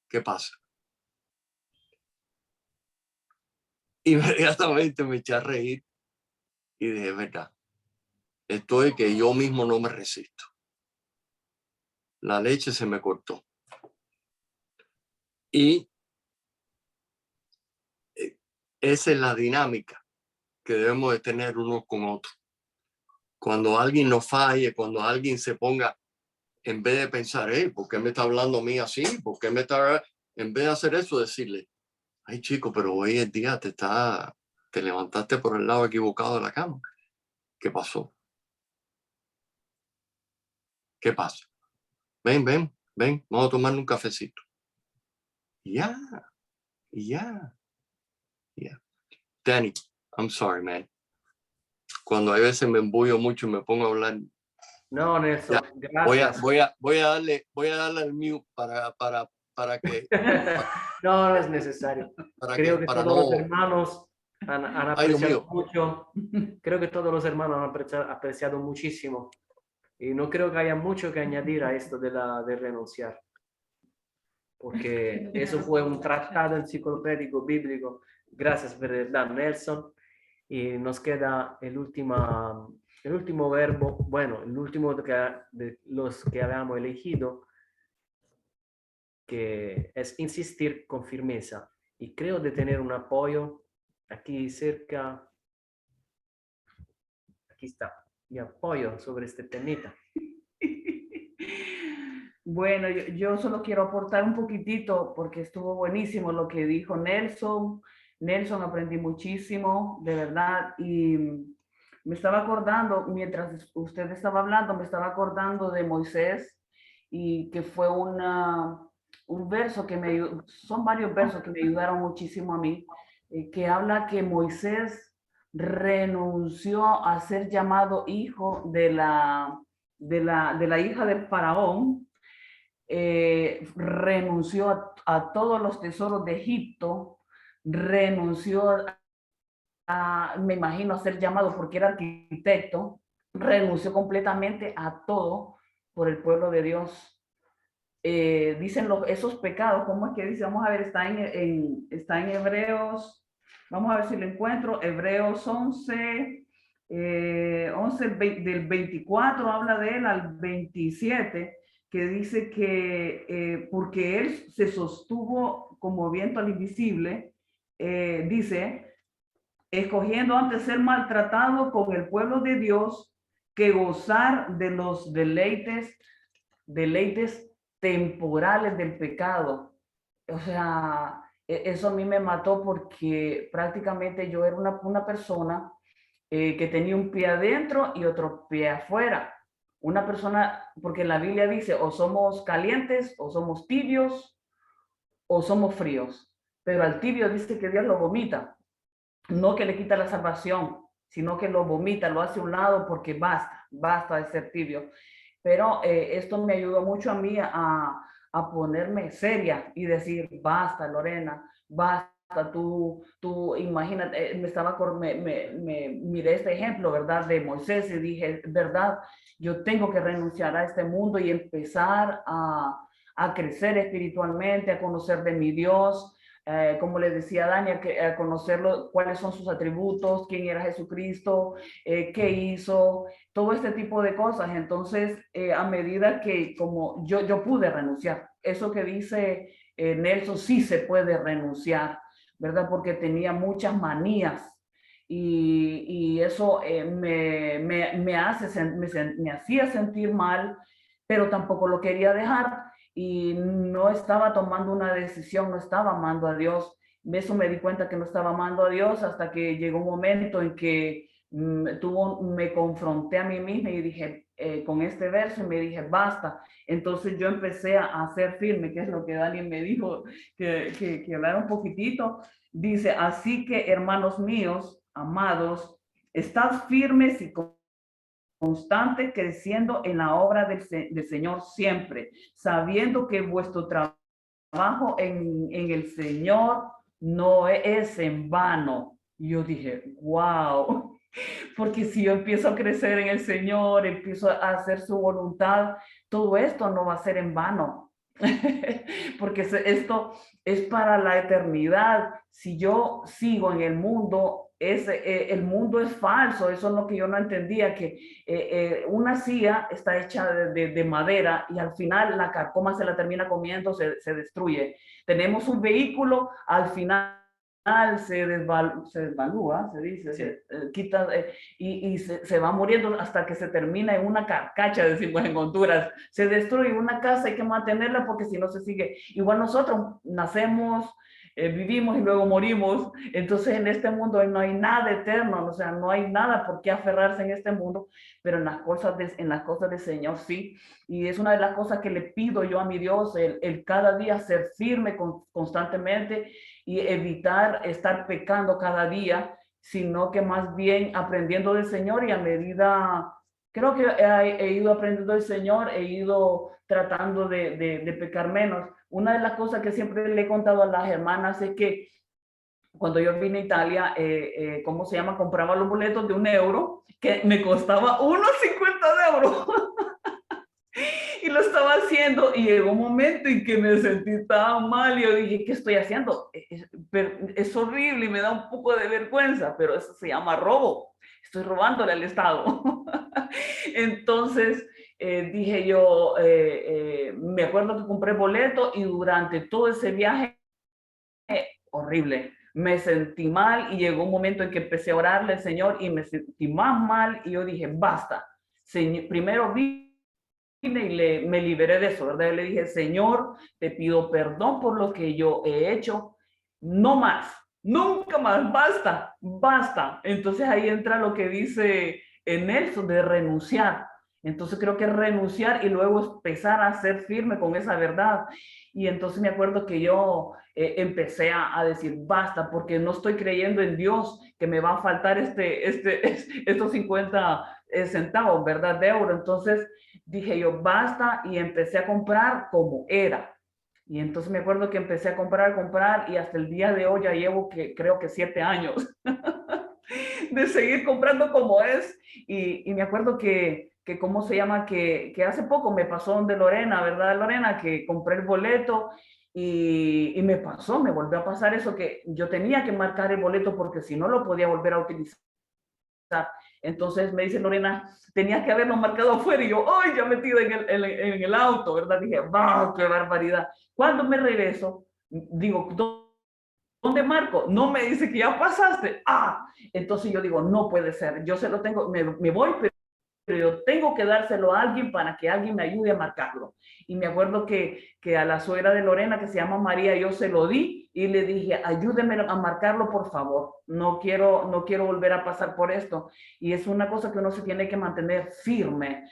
¿Qué pasa? Inmediatamente me eché a reír y dije, verdad, estoy que yo mismo no me resisto. La leche se me cortó. Y esa es la dinámica que debemos de tener unos con otros. Cuando alguien nos falle, cuando alguien se ponga, en vez de pensar, ¿por qué me está hablando a mí así? ¿Por qué me está...? En vez de hacer eso, decirle, ay chico, pero hoy el día te levantaste por el lado equivocado de la cama. ¿Qué pasó? ¿Qué pasa? Ven, vamos a tomar un cafecito. Ya. Danny, I'm sorry, man. Cuando a veces me embullo mucho y me pongo a hablar. No, Nelson, gracias. Voy a darle al mute para que. No es necesario. Creo que todos los hermanos han apreciado mucho. Creo que todos los hermanos han apreciado muchísimo. Y no creo que haya mucho que añadir a esto de renunciar. Porque eso fue un tratado enciclopédico bíblico. Gracias, verdad, Nelson. Y nos queda el último verbo, bueno, el último de los que habíamos elegido, que es insistir con firmeza. Y creo de tener un apoyo aquí cerca. Aquí está, mi apoyo sobre este temita. Bueno, yo solo quiero aportar un poquitito porque estuvo buenísimo lo que dijo Nelson. Nelson, aprendí muchísimo, de verdad, y me estaba acordando, mientras usted estaba hablando, me estaba acordando de Moisés y que fue un verso son varios versos que me ayudaron muchísimo a mí, que habla que Moisés renunció a ser llamado hijo de la hija del faraón, renunció a todos los tesoros de Egipto, renunció me imagino, a ser llamado porque era arquitecto, renunció completamente a todo por el pueblo de Dios. Dicen esos pecados, ¿cómo es que dice? Vamos a ver, está en Hebreos, vamos a ver si lo encuentro, Hebreos 11, del 24 habla de él al 27, que dice que porque él se sostuvo como viento al invisible, dice, escogiendo antes ser maltratado con el pueblo de Dios que gozar de los deleites temporales del pecado. O sea, eso a mí me mató porque prácticamente yo era una persona que tenía un pie adentro y otro pie afuera. Una persona, porque la Biblia dice, o somos calientes, o somos tibios, o somos fríos. Pero al tibio dice que Dios lo vomita. No que le quita la salvación, sino que lo vomita, lo hace a un lado porque basta de ser tibio. Pero esto me ayudó mucho a mí a ponerme seria y decir, basta, Lorena, basta, tú imagínate, me miré este ejemplo, ¿verdad? De Moisés y dije, ¿verdad? Yo tengo que renunciar a este mundo y empezar a crecer espiritualmente, a conocer de mi Dios. Como le decía Dani, a conocerlo, cuáles son sus atributos, quién era Jesucristo, qué hizo, todo este tipo de cosas. Entonces, a medida que como yo pude renunciar, eso que dice Nelson, sí se puede renunciar, ¿verdad? Porque tenía muchas manías y eso me hacía sentir mal, pero tampoco lo quería dejar. Y no estaba tomando una decisión, no estaba amando a Dios. De eso me di cuenta que no estaba amando a Dios hasta que llegó un momento en que me confronté a mí misma y dije, con este verso, y me dije, basta. Entonces yo empecé a ser firme, que es lo que Daniel me dijo, que hablara un poquitito. Dice, así que hermanos míos, amados, estad firmes y constante, creciendo en la obra del Señor siempre, sabiendo que vuestro trabajo en el Señor no es en vano. Y yo dije, wow, porque si yo empiezo a crecer en el Señor, empiezo a hacer su voluntad, todo esto no va a ser en vano. Porque esto es para la eternidad. Si yo sigo en el mundo, el mundo es falso. Eso es lo que yo no entendía, que una silla está hecha de madera y al final la carcoma se la termina comiendo, se destruye. Tenemos un vehículo, al final se desvalúa, se dice, sí. Quita y se va muriendo hasta que se termina en una carcacha, decimos en Honduras. Se destruye una casa, hay que mantenerla porque si no se sigue. Igual nosotros nacemos, vivimos y luego morimos. Entonces en este mundo no hay nada eterno, o sea, no hay nada por qué aferrarse en este mundo, pero en las cosas del Señor sí. Y es una de las cosas que le pido yo a mi Dios, el cada día ser firme constantemente y evitar estar pecando cada día, sino que más bien aprendiendo del Señor y a medida, creo que he ido aprendiendo del Señor, he ido tratando de pecar menos. Una de las cosas que siempre le he contado a las hermanas es que cuando yo vine a Italia, ¿cómo se llama? Compraba los boletos de €1 que me costaba unos 50 euros. Y lo estaba haciendo y llegó un momento en que me sentí tan mal y yo dije, ¿qué estoy haciendo? Es horrible y me da un poco de vergüenza, pero eso se llama robo. Estoy robándole al Estado. Entonces dije yo, me acuerdo que compré boleto y durante todo ese viaje, horrible. Me sentí mal y llegó un momento en que empecé a orarle al Señor y me sentí más mal y yo dije, basta. Señor, primero y me liberé de eso, ¿verdad? Yo le dije, Señor, te pido perdón por lo que yo he hecho, no más, nunca más, basta. Entonces ahí entra lo que dice Nelson de renunciar. Entonces creo que renunciar y luego empezar a ser firme con esa verdad. Y entonces me acuerdo que yo empecé a decir, basta, porque no estoy creyendo en Dios que me va a faltar estos 50 centavos, ¿verdad? De euro. Entonces dije yo, basta, y empecé a comprar como era. Y entonces me acuerdo que empecé a comprar, y hasta el día de hoy ya llevo creo que 7 años de seguir comprando como es. Y me acuerdo que ¿cómo se llama? Que hace poco me pasó donde Lorena, ¿verdad, Lorena? Que compré el boleto y me volvió a pasar eso, que yo tenía que marcar el boleto porque si no lo podía volver a utilizar. Entonces me dice Lorena, tenías que haberlo marcado afuera, y yo, ¡ay! Ya metido en el auto, ¿verdad? Dije, ¡wow! ¡Qué barbaridad! Cuando me regreso, digo, ¿dónde marco? No, me dice que ya pasaste. Entonces yo digo, no puede ser, yo se lo tengo, me voy, pero yo tengo que dárselo a alguien para que alguien me ayude a marcarlo. Y me acuerdo que a la suegra de Lorena, que se llama María, yo se lo di y le dije, ayúdeme a marcarlo, por favor. No quiero volver a pasar por esto. Y es una cosa que uno se tiene que mantener firme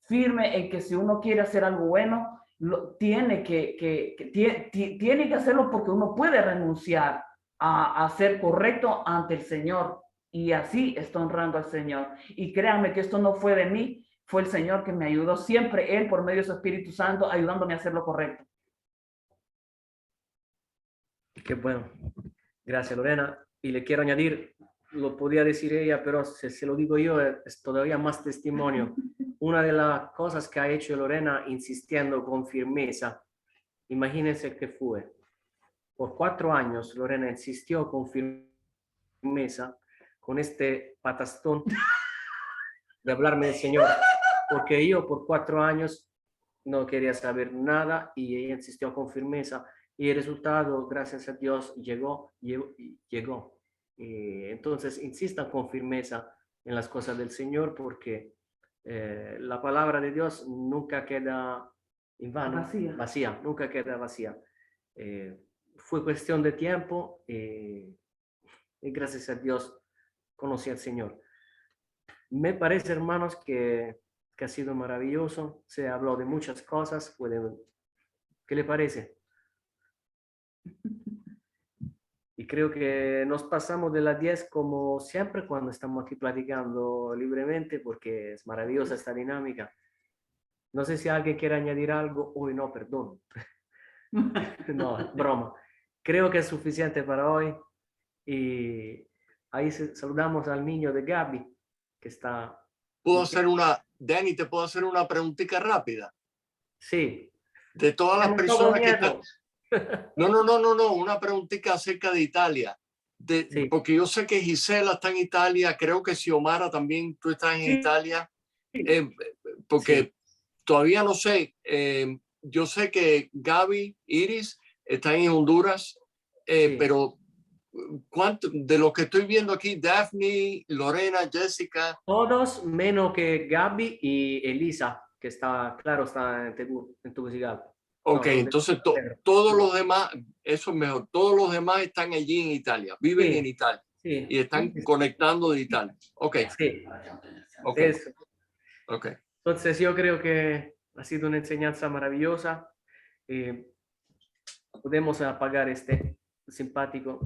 en que si uno quiere hacer algo bueno, tiene que hacerlo, porque uno puede renunciar a ser correcto ante el Señor. Y así está honrando al Señor. Y créanme que esto no fue de mí, fue el Señor que me ayudó. Siempre Él, por medio de su Espíritu Santo, ayudándome a hacer lo correcto. Qué bueno. Gracias, Lorena. Y le quiero añadir, lo podía decir ella, pero si se lo digo yo, es todavía más testimonio. Una de las cosas que ha hecho Lorena, insistiendo con firmeza, imagínense que fue. Por 4 años, Lorena insistió con firmeza, con este patastón de hablarme del Señor, porque yo por 4 años no quería saber nada, y ella insistió con firmeza, y el resultado, gracias a Dios, llegó. Entonces, insistan con firmeza en las cosas del Señor, porque la palabra de Dios nunca queda en vano, vacía, nunca queda vacía. Fue cuestión de tiempo, y gracias a Dios conocí al Señor. Me parece, hermanos, que ha sido maravilloso. Se habló de muchas cosas. ¿Qué le parece? Y creo que nos pasamos de las 10 como siempre cuando estamos aquí platicando libremente, porque es maravillosa esta dinámica. No sé si alguien quiere añadir algo. Uy, no, perdón. No, broma. Creo que es suficiente para hoy. Y ahí saludamos al niño de Gaby, que está... Danny, ¿te puedo hacer una preguntita rápida? Sí. De todas las personas que están... No, una preguntita acerca de Italia. Sí. Porque yo sé que Gisela está en Italia, creo que Xiomara también, tú estás en Italia, porque todavía no sé, yo sé que Gaby, Iris están en Honduras, pero ¿cuánto de lo que estoy viendo aquí? Daphne, Lorena, Jessica. Todos menos que Gaby y Elisa, que está en Tegucigalpa. Ok, entonces todos los demás, eso es mejor, todos los demás están allí en Italia, viven en Italia y están conectando de Italia. Ok. Sí. Okay. Eso. Okay. Entonces yo creo que ha sido una enseñanza maravillosa. Podemos apagar este simpático